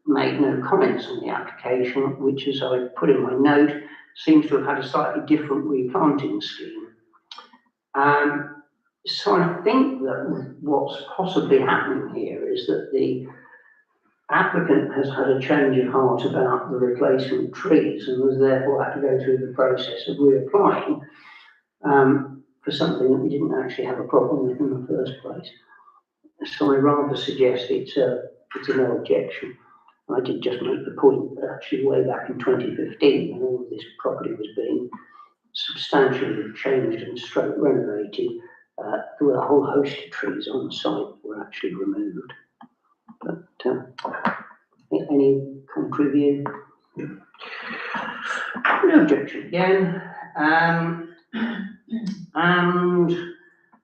made no comments on the application, which, as I put in my note, seems to have had a slightly different replanting scheme. So I think that what's possibly happening here is that the applicant has had a change of heart about the replacement of trees and has therefore had to go through the process of reapplying for something that we didn't actually have a problem with in the first place. So I rather suggest it's a no objection. I did just make the point that actually way back in 2015, when all of this property was being substantially changed and stroke renovated, there were a whole host of trees on the site that were actually removed. But any contrary view? No objection again. And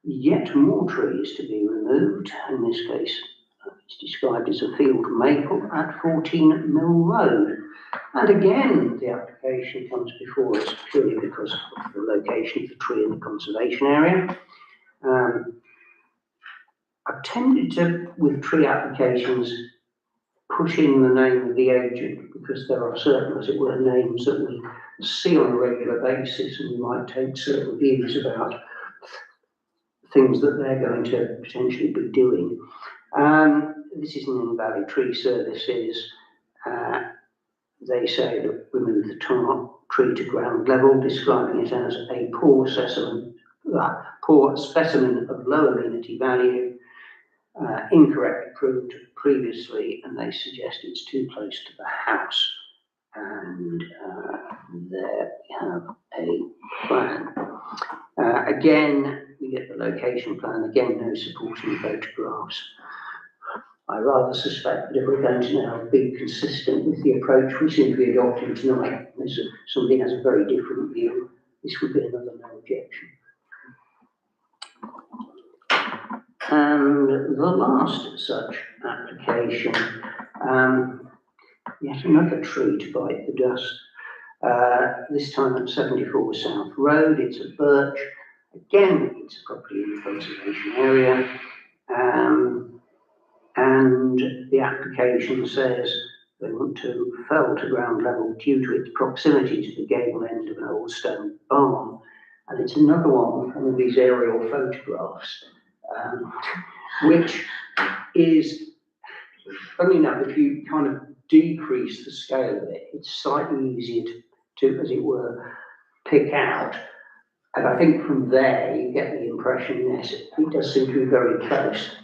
yet more trees to be removed. In this case, it's described as a field maple at 14 Mill Road. And again, the application comes before us purely because of the location of the tree in the conservation area. I've tended to, with tree applications, push in the name of the agent because there are certain, as it were, names that we see on a regular basis and we might take certain views about things that they're going to potentially be doing. This is Nin Valley Tree Services. They say that remove the tree to ground level, describing it as a poor specimen of low amenity value, incorrectly proved previously, and they suggest it's too close to the house. And there we have a plan. Again, we get the location plan, again, no supporting photographs. I rather suspect that if we're going to now be consistent with the approach we seem to be adopting tonight, somebody has a very different view, this would be another no objection. And the last such application, yet another tree to bite the dust. This time at 74 South Road, it's a birch. Again, it's a property in the conservation area. And the application says they want to fell to ground level due to its proximity to the gable end of an old stone barn. And it's another one of these aerial photographs, which is, funny enough, if you kind of decrease the scale of it, it's slightly easier to, as it were, pick out. And I think from there you get the impression, yes, it does seem to be very close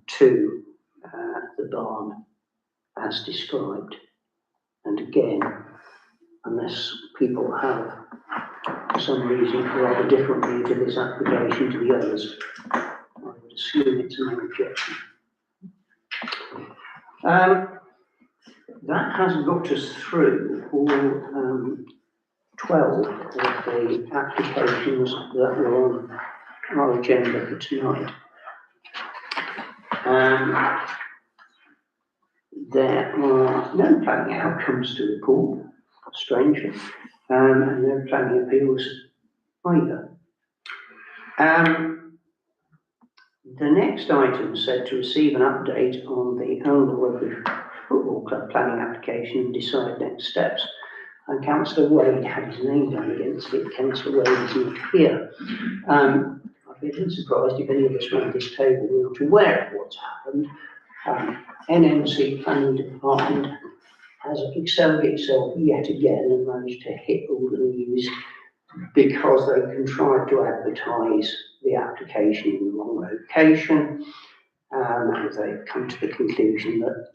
to the barn as described. And again, unless people have for some reason for rather different view to this application to the others, I would assume it's an objection. That has got us through all 12 of the applications that were on our agenda for tonight. There are no planning outcomes to report, strangely, and no planning appeals either. The next item said to receive an update on the Old Rugby Football Club planning application and decide next steps. And Councillor Wade had his name down against it. Councillor Wade is not here. I'd be a little surprised if any of us around this table were not aware of what's happened. NMC Planning Department has excelled itself yet again and managed to hit all the news because they contrived to advertise the application in the wrong location. They've come to the conclusion that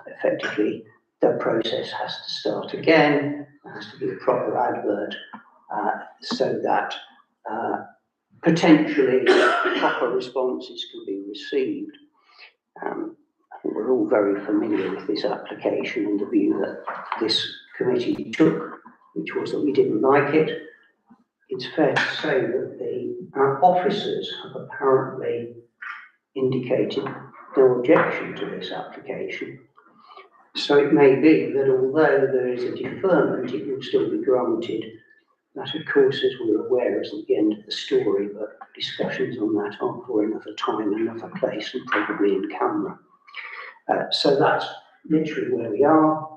effectively the process has to start again. There has to be a proper advert so that potentially proper responses can be received. I think we're all very familiar with this application and the view that this committee took, which was that we didn't like it. It's fair to say that our officers have apparently indicated no objection to this application. So it may be that although there is a deferment, it will still be granted. That, of course, as we're aware, isn't the end of the story, but discussions on that are for another time, another place, and probably in camera. So that's literally where we are.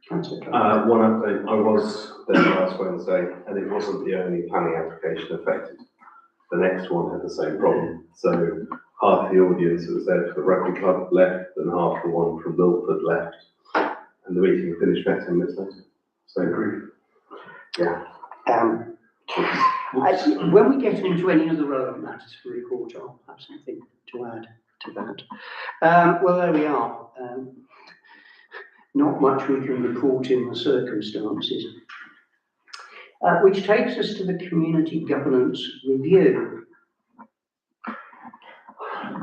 Councillor Clark. One update, I was there last Wednesday, and it wasn't the only planning application affected the next one had the same problem. So half the audience that was there for the rugby club left, and half the one from Milford left, and the meeting finished about 10 minutes later. So agree. Yeah. When we get into any other relevant matters for report, I'll have something to add to that. Well, there we are. Not much we can report in the circumstances. Which takes us to the community governance review.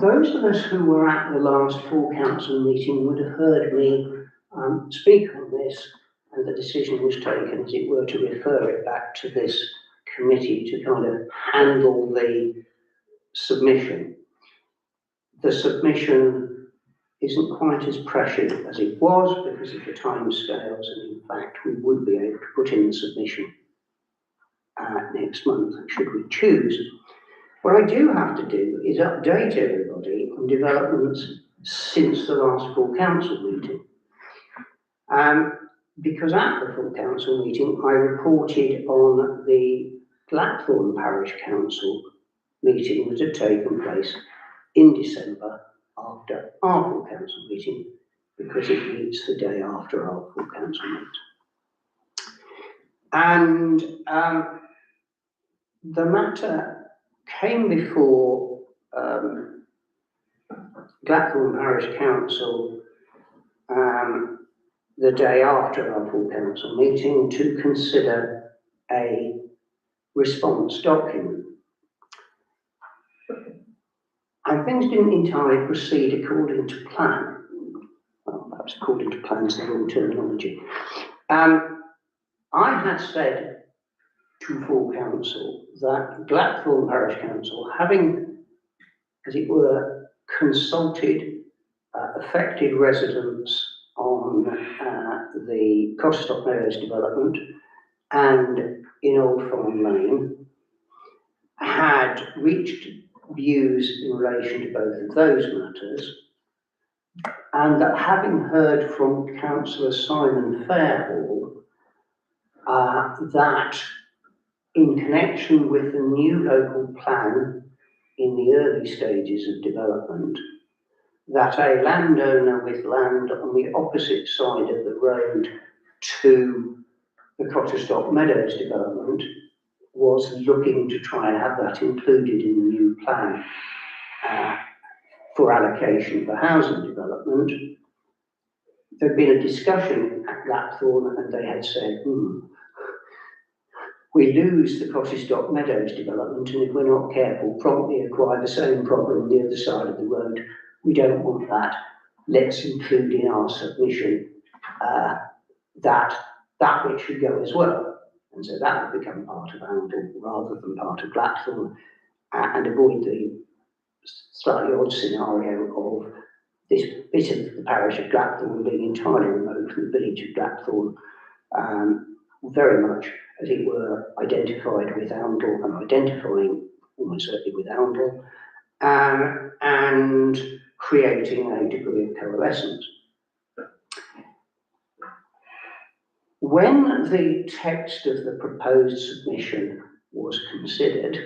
Those of us who were at the last full council meeting would have heard me speak on this, and the decision was taken, as it were, to refer it back to this committee to kind of handle the submission. The submission isn't quite as pressured as it was because of the time scales, and in fact we would be able to put in the submission next month should we choose. What I do have to do is update everybody on developments since the last full council meeting. Because at the full council meeting I reported on the Blackthorn Parish Council meeting that had taken place in December after our full council meeting, because it meets the day after our full council meeting. And the matter came before Blackthorn Parish Council the day after our full council meeting to consider a response document. And things didn't entirely proceed according to plan. Well, perhaps according to plan's the wrong terminology. I had said to full council that Blackthorn Parish Council, having, as it were, consulted affected residents on the Cottstock Meadows development and in Old Farm Lane, had reached views in relation to both of those matters, and that having heard from Councillor Simon Fairhall that in connection with the new local plan in the early stages of development, that a landowner with land on the opposite side of the road to the Cottstock Meadows development was looking to try and have that included in the new plan for allocation for housing development. There'd been a discussion at Blackthorn and they had said, we lose the Cottstock Meadows development, and if we're not careful, promptly acquire the same problem on the other side of the road. We don't want that. Let's include in our submission that which should go as well. And so that would become part of Oundle rather than part of Blackthorn, and avoid the slightly odd scenario of this bit of the parish of Blackthorn being entirely remote from the village of Blackthorn, very much, as it were, identified with Oundle and identifying almost certainly with Oundle, and creating a degree of coalescence. When the text of the proposed submission was considered,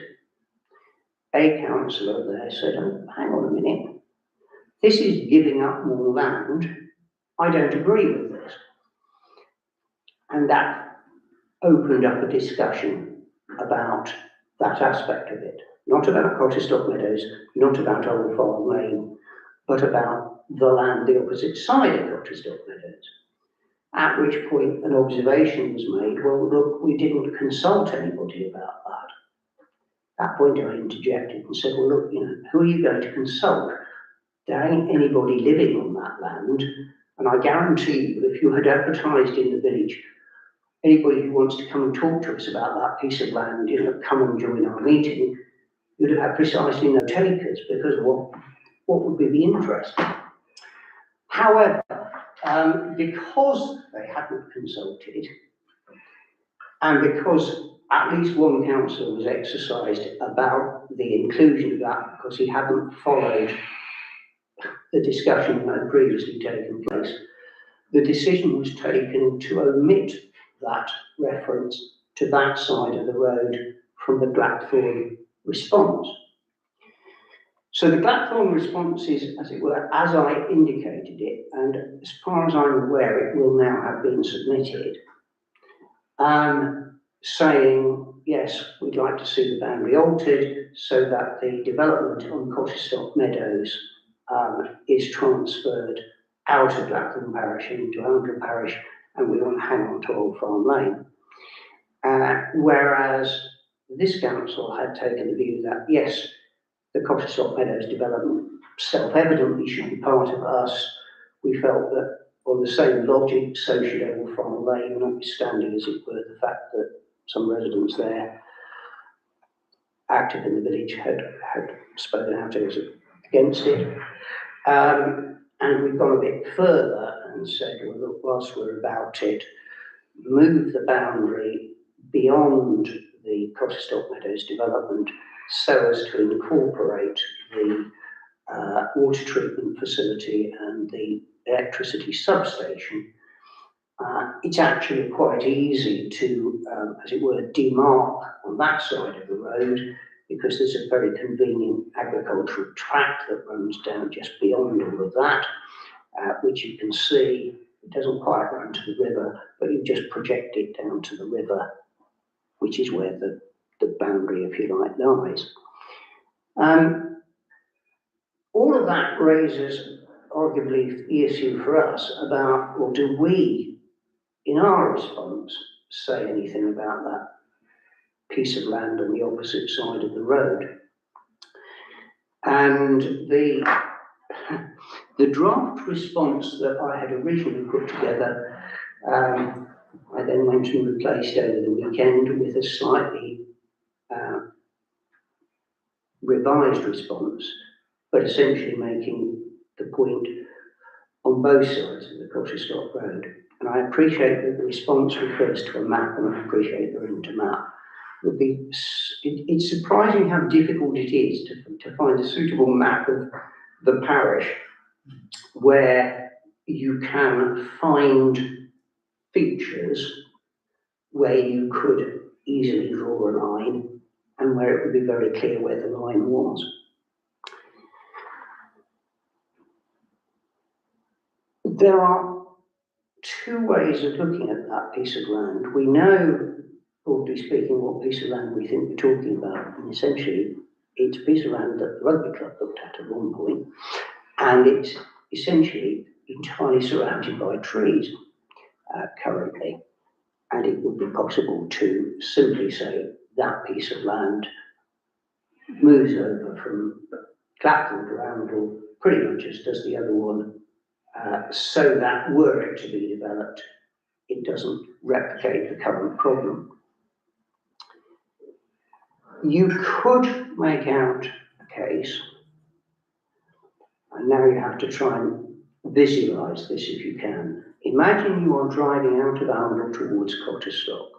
a councillor there said, oh, hang on a minute, this is giving up more land. I don't agree with this. And that opened up a discussion about that aspect of it. Not about Cottstock Meadows, not about Old Farm Lane, but about the land the opposite side of Cottstock Meadows. At which point an observation was made, well, look, we didn't consult anybody about that. At that point I interjected and said, well, look, who are you going to consult? There ain't anybody living on that land, and I guarantee you, if you had advertised in the village, anybody who wants to come and talk to us about that piece of land, come and join our meeting, you'd have had precisely no takers, because what would be the interest? However, because they hadn't consulted, and because at least one councillor was exercised about the inclusion of that, because he hadn't followed the discussion that had previously taken place, the decision was taken to omit that reference to that side of the road from the Blackthorn response. So the Blackthorn response is, as it were, as I indicated it, and as far as I'm aware, it will now have been submitted, saying, yes, we'd like to see the boundary altered so that the development on Cottesstock Meadows is transferred out of Blackthorn Parish into Anglia Parish, and we want to hang on to Old Farm Lane. Whereas this council had taken the view that, yes, the Cottesstock Meadows development self-evidently should be part of us. We felt that on the same logic, so should Old Farm Lane, notwithstanding, as it were, the fact that some residents there, active in the village, had spoken out against it. And we've gone a bit further and said, well, look, whilst we're about it, move the boundary beyond the Cottesstock Meadows development so as to incorporate the water treatment facility and the electricity substation. It's actually quite easy to, as it were, demarc on that side of the road, because there's a very convenient agricultural tract that runs down just beyond all of that, which you can see. It doesn't quite run to the river, but you just project it down to the river, which is where the boundary, if you like, lies. All of that raises, arguably, the issue for us about, well, do we, in our response, say anything about that piece of land on the opposite side of the road? And the draft response that I had originally put together, I then went and replaced over the weekend with a slightly revised response, but essentially making the point on both sides of the Cottesstock Road. And I appreciate that the response refers to a map, and I appreciate there isn't a map. It's surprising how difficult it is to find a suitable map of the parish where you can find features where you could easily draw a line and where it would be very clear where the line was. There are two ways of looking at that piece of land. We know, broadly speaking, what piece of land we think we're talking about, and essentially it's a piece of land that the rugby club looked at one point, and it's essentially entirely surrounded by trees currently, and it would be possible to simply say that piece of land moves over from Clapton to Arundel pretty much as does the other one, so that were it to be developed, it doesn't replicate the current problem. You could make out a case, and now you have to try and visualise this if you can. Imagine you are driving out of Arundel towards Cottesstock,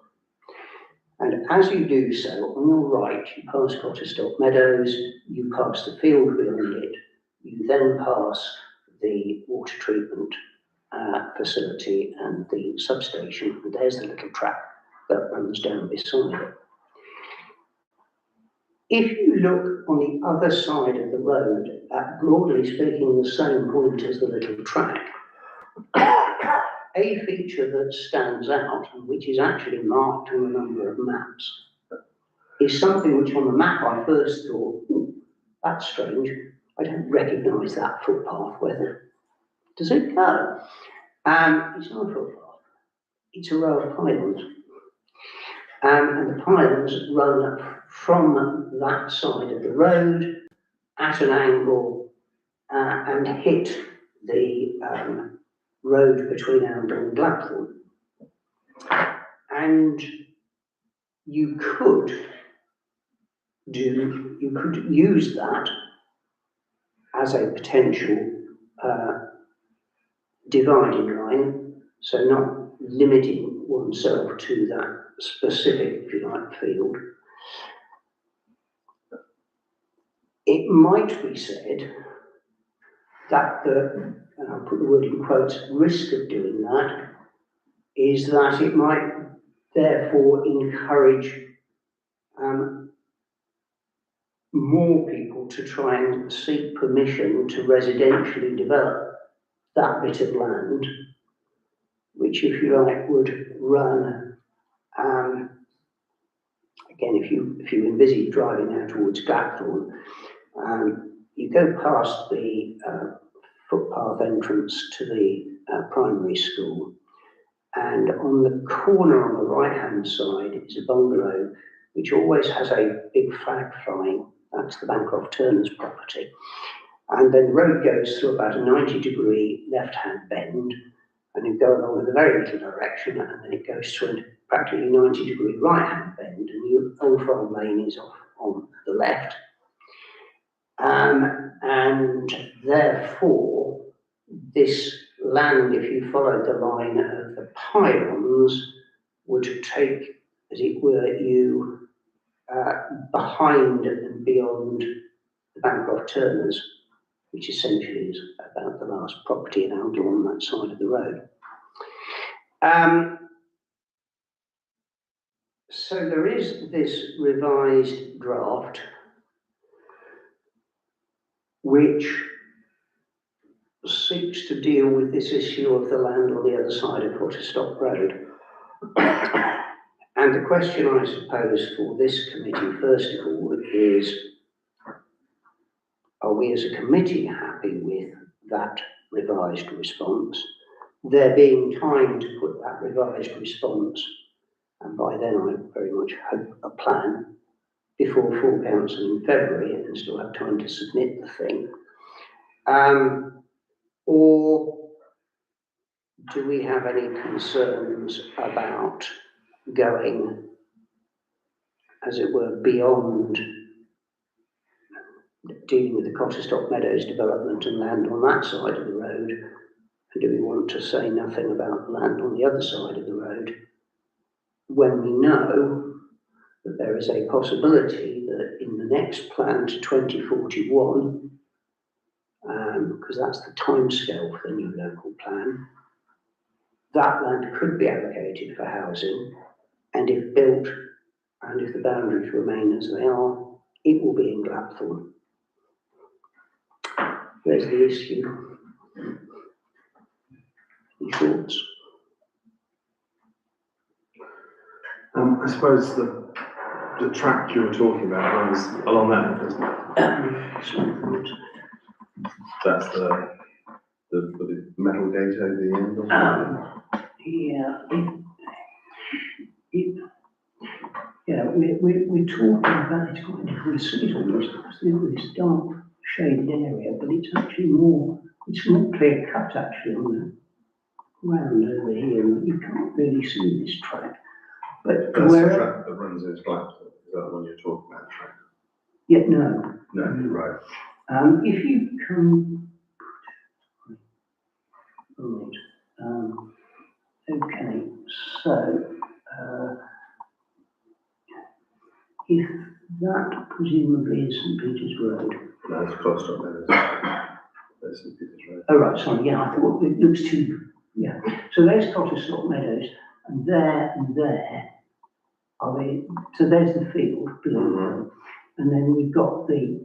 and as you do so, on your right, you pass Cottesstock Meadows, you pass the field beyond it, you then pass the water treatment facility and the substation, and there's the little track that runs down beside it. If you look on the other side of the road at, broadly speaking, the same point as the little track, a feature that stands out, and which is actually marked on a number of maps, is something which on the map I first thought, that's strange, I don't recognise that footpath. Whether does it go? It's not a footpath, it's a row of pylons. And the pylons run from that side of the road at an angle and hit the road between Arundel and Blackthorn. And you could use that as a potential dividing line, so not limiting oneself to that specific, if you like, field. It might be said that the, and I'll put the word in quotes, risk of doing that is that it might therefore encourage more people to try and seek permission to residentially develop that bit of land, which, if you like, would run, again, if you envisage driving now towards Gladthorne, you go past the footpath entrance to the primary school, and on the corner on the right-hand side is a bungalow which always has a big flag flying. That's the Bancroft Turners property. And then the road goes through about a 90-degree left-hand bend, and you go along with a very little direction, and then it goes through a practically 90-degree right-hand bend, and your Old Farm Lane is off on the left. And therefore, this land, if you followed the line of the pylons, would take, as it were, you behind and beyond the Bancroft Turners, which essentially is about the last property in Aldor on that side of the road. So there is this revised draft, which seeks to deal with this issue of the land on the other side of Hotterstock Road. And the question, I suppose, for this committee, first of all, is, are we as a committee happy with that revised response? There being time to put that revised response, and by then I very much hope a plan, before full council in February, and still have time to submit the thing. Or do we have any concerns about going, as it were, beyond dealing with the Hotterstock Meadows development and land on that side of the road? And do we want to say nothing about land on the other side of the road, when we know that there is a possibility that in the next plan to 2041, because that's the timescale for the new local plan, that land could be allocated for housing, and if built, and if the boundaries remain as they are, it will be in Gladthorne. There's the issue. Any thoughts? I suppose the track you were talking about runs along that, doesn't it? That's the metal gate over the end. We're talking about, it's quite difficult to see it almost, this dark shaded area, but it's actually it's more clear cut actually on the ground over here. You can't really see this track. But that's the track that runs into Gladstone. Is that the one you're talking about, track? Yeah, no. No, right. If you come, okay, so if that presumably is St Peter's Road. No, it's Hotterstock Meadows. That's St Peter's Road. Oh right, sorry, yeah, I thought it looks too, yeah. So there's Hotterstock Meadows, and there are the, so there's the field below them, and then we've got the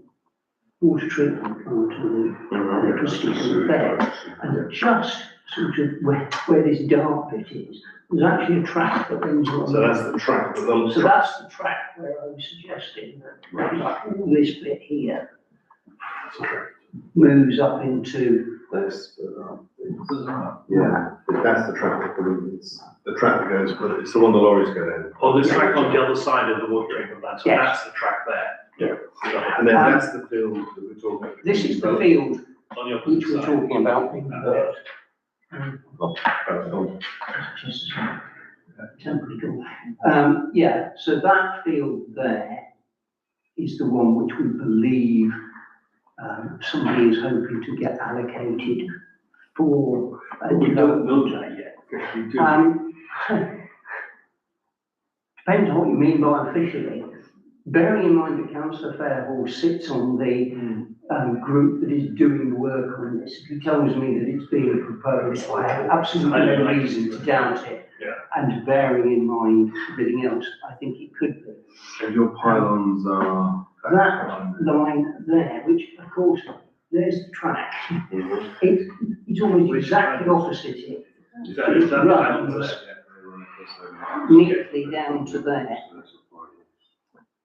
water treatment plant and the electricity from there, and just sort of where this dark bit is, there's actually a track that runs along. So that's the track. So that's the track where I was suggesting that like all this bit here moves up into Those, yeah, that's the track. It's the track that goes, but it's the one the lorries go down. Or the track on the other side of the water treatment plant, so Yes. that's the track there. And then that's the field that we're talking about. this is the field On your which we're talking about. Yeah, so that field there is the one which we believe somebody is hoping to get allocated for We don't know that yet. We do. Depends on what you mean by officially. Bearing in mind that Councillor Fairhall sits on the group that is doing the work on this, if he tells me that it's being proposed, I have absolutely no reason to doubt it. Yeah. And bearing in mind everything else, I think it could be. And your pylons are that line there, which of course, there's the track. Mhm. It's almost exactly opposite it. Is that Runs neatly down to there.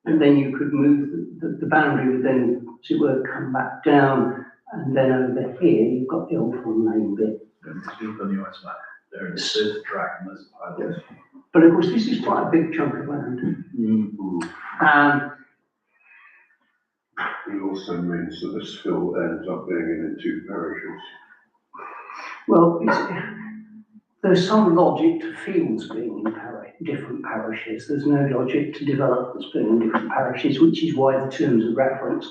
And then you could move, the boundary would then, as it were, come back down. And then over here, you've got the Old Farm Lane bit. Look on the US map, there's the track and there's the pilot. But of course, this is quite a big chunk of land. It also means that this still ends up being in two parishes. Well, there's some logic to fields being in different parishes. There's no logic to developments being in different parishes, which is why the terms of reference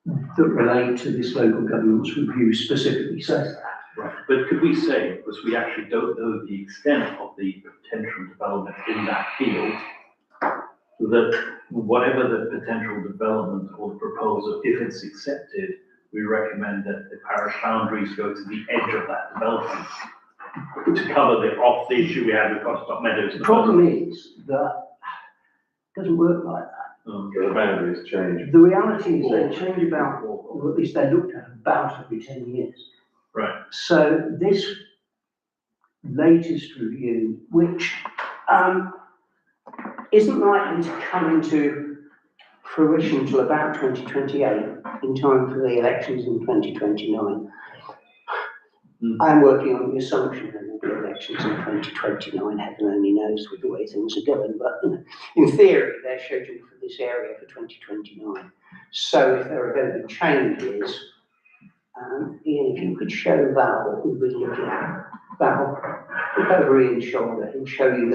that relate to this local government's review specifically says that. Right, but could we say, because we actually don't know the extent of the potential development in that field, that whatever the potential development or the proposal, if it's accepted, we recommend that the parish boundaries go to the edge of that development to cover off the issue we had with Cotterstop Meadows. The problem is that it doesn't work like that. The boundaries change. The reality is they change about, or at least they're looked at about every 10 years. Right. So this latest review, which isn't likely to come into fruition until about 2028, in time for the elections in 2029. I'm working on the assumption there will be elections in 2029, heaven only knows with the way things are going, but you know, in theory they're scheduled for this area for 2029. So if there are going to be changes, Ian, if you could show Val what we've been looking at. Val, look over Ian's shoulder, he'll show you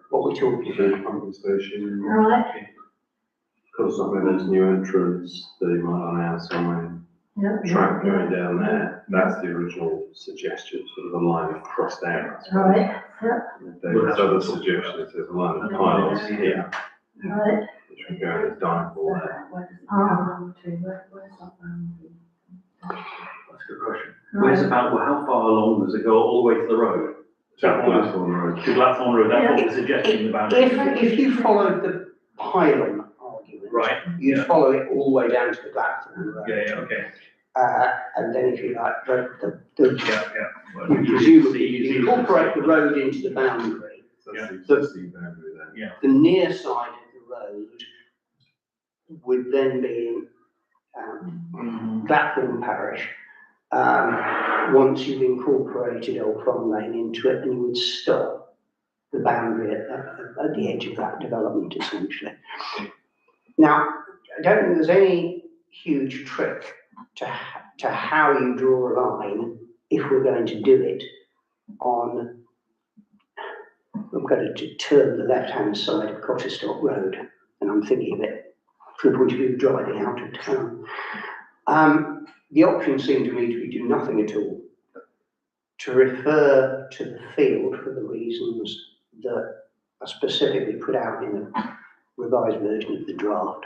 what we're talking about. Pumping station. Right. Cause something there's new entrance, the one on our side, Yeah. track going down there, that's the original suggestion, sort of a line across there. Right, yeah, David's other suggestion is there's a line of piles here, right. which would go in a diagonal there. That's a good question. Where's about, well, how far along does it go all the way to the road? Blackthorn Road. To Blackthorn Road, that's what we're suggesting the boundary. If you followed the pylon argument, Right, you'd yeah. follow it all the way down to the Blackthorn Road. Yeah, okay, And then if you like, yeah. Well, you presumably easy- incorporate the road into the boundary. So that's the Yeah. existing boundary then. Yeah, The near side of the road would then be Blackthorn Parish. Once you've incorporated Old Farm Lane into it, and you would stop the boundary at the edge of that development, essentially. Now, I don't think there's any huge trick to how you draw a line if we're going to do it on, I'm going to turn the left-hand side of Cotterstop Road, and I'm thinking of it from the point of view of driving out of town. The option seemed to me to be do nothing at all, to refer to the field for the reasons that are specifically put out in the revised version of the draft,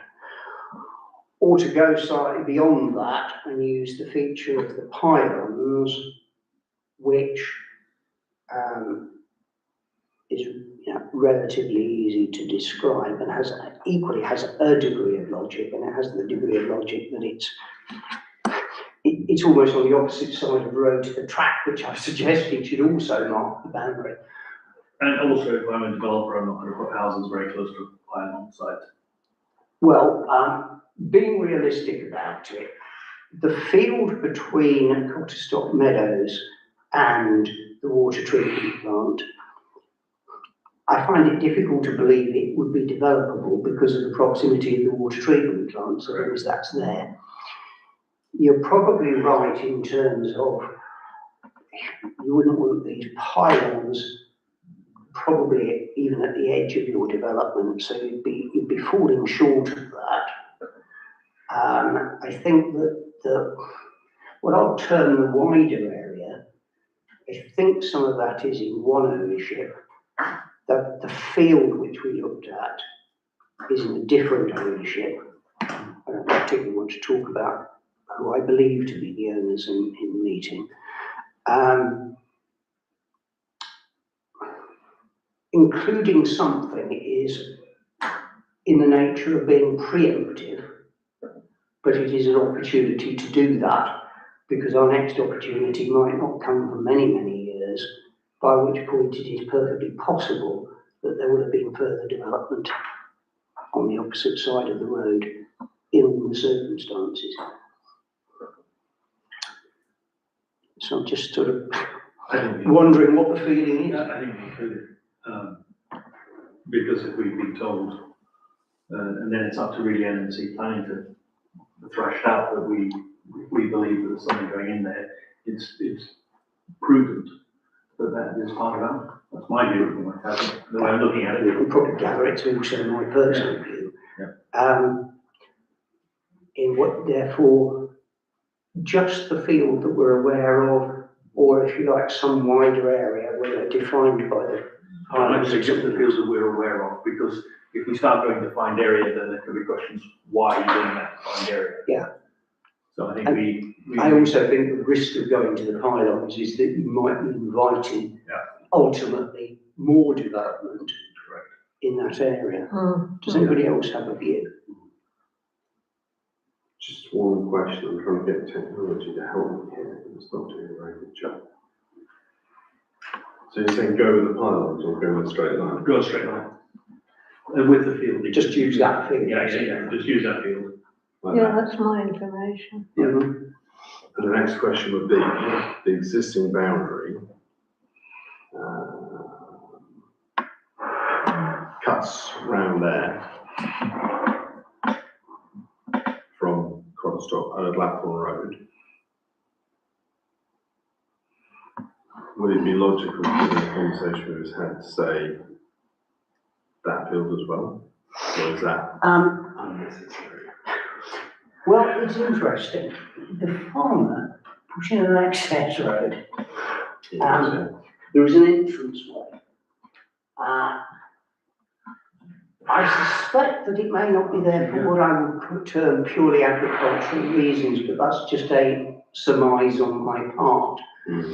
or to go slightly beyond that and use the feature of the pylons, which is relatively easy to describe and equally has a degree of logic, and it has the degree of logic that it's almost on the opposite side of the road to the track, which I've suggested should also mark the boundary. and also if I'm a developer, I'm not going to put houses very close to a pylon site. Well, being realistic about it, the field between Cotterstop Meadows and the water treatment plant, I find it difficult to believe it would be developable because of the proximity of the water treatment plant, so long as that's there. You're probably right in terms of you wouldn't want these pylons probably even at the edge of your development, so you'd be falling short of that. I think that what I'll term the wider area, I think some of that is in one ownership. The field which we looked at is in a different ownership. I don't particularly want to talk about who I believe to be the owners in the meeting. Including something is in the nature of being preemptive but it is an opportunity to do that, because our next opportunity might not come for many, many years, by which point it is perfectly possible that there would have been further development on the opposite side of the road in all the circumstances. So I'm just sort of I think wondering what the feeling is. I think we could, because if we've been told, and then it's up to really NMC planning to thrash out that we believe that there's something going in there, it's prudent that is part of that. That's my view of the way I'm looking at You it. can probably gather it's also my personal view. Yeah. In what, therefore, just the field that we're aware of, or if you like, some wider area where they're defined by the I'd like to say just the fields that we're aware of, because if we start going to defined area, then there could be questions, why are you doing that defined area? Yeah. So I think we I also think the risk of going to the pylons is that you might be inviting ultimately more development in that area. Does anybody else have a view? Just one question, I'm trying to get technology to help me here, it's not doing a very good job. So you're saying go with the pylons or go with a straight line? go straight line. And with the field. Just use that field. Yeah, just use that field. Like Yeah, that. that's my information. Mhm. And the next question would be, the existing boundary cuts round there from Cropstock, Blackpool Road. Would it be logical, given the conversation we just had, to say that field as well? Or is that unnecessary? Well, it's interesting. The farmer pushing an access road, there is an entrance way. I suspect that it may not be there for what I would term purely agricultural reasons, but that's just a surmise on my part. That's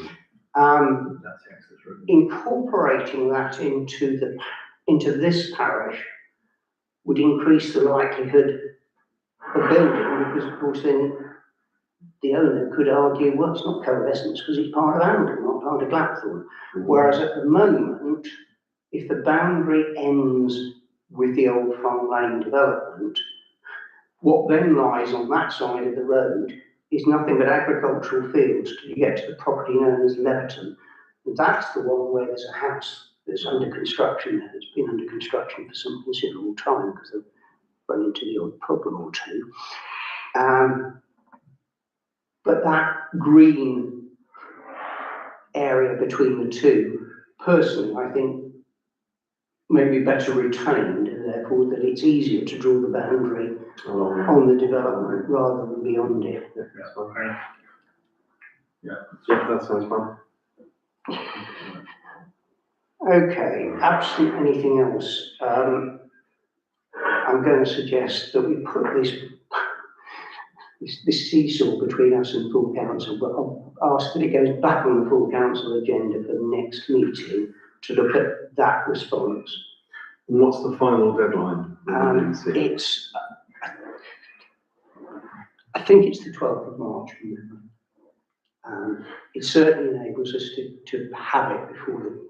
the access road. Incorporating that into this parish would increase the likelihood of building, because of course then the owner could argue, well, it's not coalescence because it's part of Andrew, not part of Blackthorn. Whereas at the moment, if the boundary ends with the old Farm Lane development, what then lies on that side of the road is nothing but agricultural fields till you get to the property known as Leverton. And that's the one where there's a house that's under construction there, that's been under construction for some considerable time because they've run into the odd problem or two. But that green area between the two, personally, I think may be better retained, and therefore that it's easier to draw the boundary on the development rather than beyond it. Yeah, that sounds fun. Okay, absent anything else, I'm going to suggest that we put this seesaw between us and full council, but I'll ask that it goes back on the full council agenda for the next meeting to look at that response. And what's the final deadline? I think it's the 12th of March. It certainly enables us to have it before the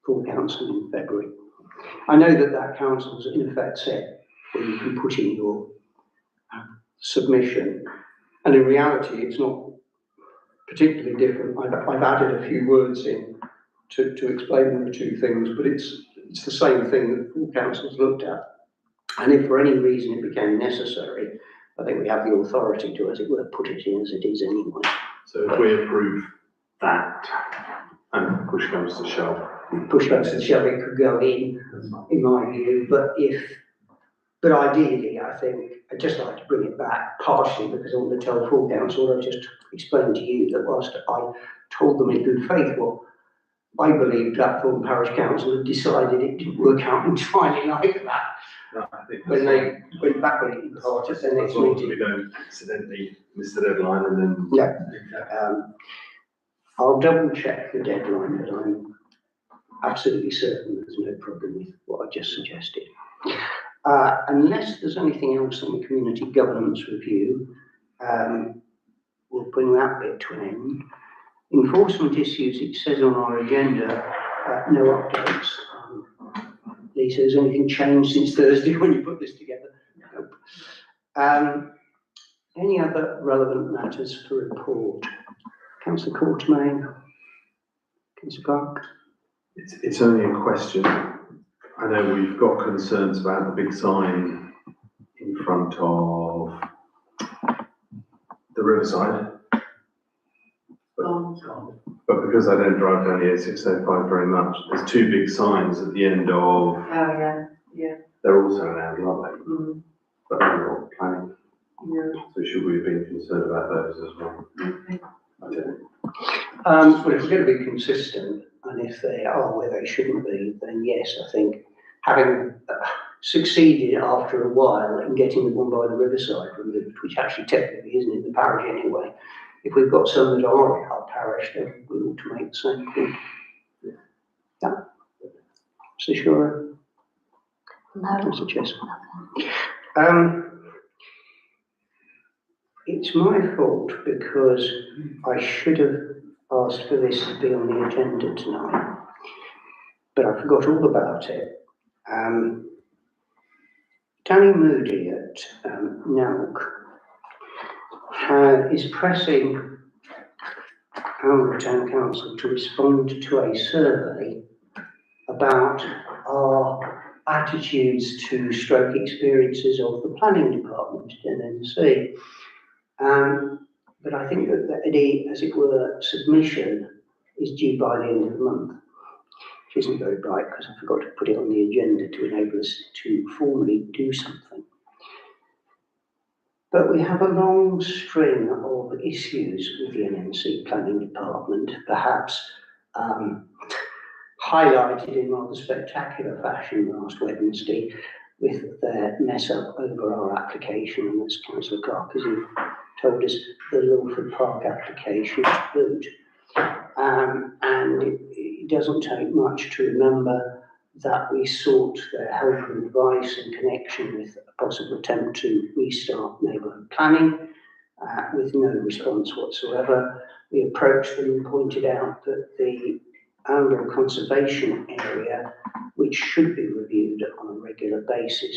full council in February. I know that council's in effect said, well, you can put in your submission, and in reality it's not particularly different. I've added a few words in to explain the two things, but it's the same thing that full council's looked at. And if for any reason it became necessary, I think we have the authority to, as it were, put it in as it is anyway. So if we approve that and push comes to shove, Push comes to shove, it could go in my view, but ideally, I think, I'd just like to bring it back partially because I want to tell full council, I just explained to you that whilst I told them in good faith what I believe Blackthorn Parish Council had decided, it didn't work out entirely like that. no, I think When they went back on it in part at the next as long as we meeting. don't accidentally miss the deadline and then. Yeah. I'll double check the deadline, but I'm absolutely certain there's no problem with what I just suggested. Unless there's anything else on the community governance review, we'll bring that bit to an end. Enforcement issues, it says on our agenda, no updates. Lisa, has anything changed since Thursday when you put this together? Nope. Any other relevant matters for report? Councillor Quartermain? Councillor Clark? It's only a question. I know we've got concerns about the big sign in front of the Riverside. But because I don't drive down the A605 very much, there's two big signs at the end of, Oh, yeah, they're also allowed, aren't they? mm, But they're not planning. yeah, So should we have been concerned about those as well? okay. I don't know. Well, if we're going to be consistent, and if they are where they shouldn't be, then yes, I think having succeeded after a while in getting the one by the Riverside removed, which actually technically isn't in the parish anyway, if we've got some that are in our parish, then we ought to make the same thing. Yeah. So sure, No, Councillor Chesney. It's my fault because I should have asked for this to be on the agenda tonight, but I forgot all about it. Danny Moody at NALC is pressing our town council to respond to a survey about our attitudes to stroke experiences of the planning department at NNC. But I think that the, as it were, submission is due by the end of the month, which isn't very bright because I forgot to put it on the agenda to enable us to formally do something. But we have a long string of issues with the NNC planning department, perhaps highlighted in rather spectacular fashion last Wednesday with their mess up over our application, and as Councillor Clark has told us, the Lawford Park application to boot. And it doesn't take much to remember that we sought their help and advice in connection with a possible attempt to restart neighbourhood planning with no response whatsoever. We approached them and pointed out that the Oundle Conservation Area, which should be reviewed on a regular basis,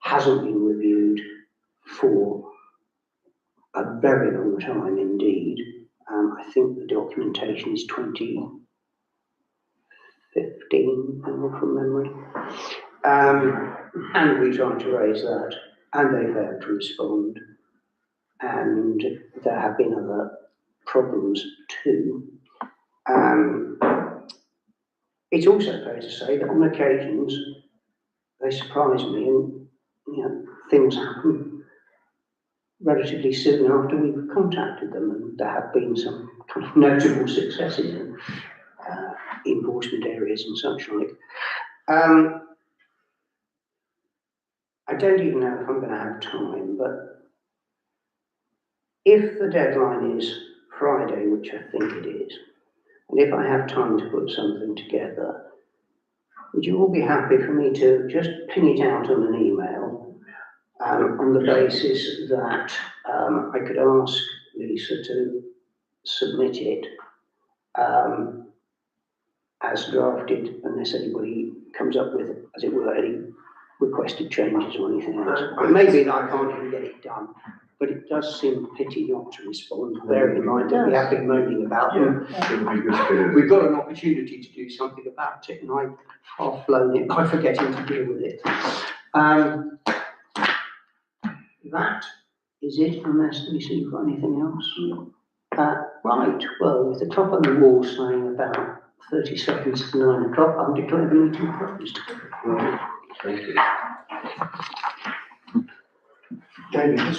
hasn't been reviewed for a very long time indeed. I think the documentation is 2015, from memory. And we tried to raise that, and they failed to respond. And there have been other problems too. It's also fair to say that on occasions they surprise me, and things happen relatively soon after we've contacted them, and there have been some kind of notable successes in enforcement areas and such like. I don't even know if I'm going to have time, but if the deadline is Friday, which I think it is, and if I have time to put something together, would you all be happy for me to just ping it out on an email on the basis that I could ask Lisa to submit it as drafted, unless anybody comes up with, as it were, any requested changes or anything else. It may be that I can't even get it done, but it does seem a pity not to respond, bearing in mind that we have been moaning about them. It would be good to We've got an opportunity to do something about it, and I've half blown it by forgetting to deal with it. That is it, unless Lisa, you've got anything else? Right, well, with the clock on the wall saying about 30 seconds to 9 o'clock, I'm declaring the meeting closed. Thank you. David,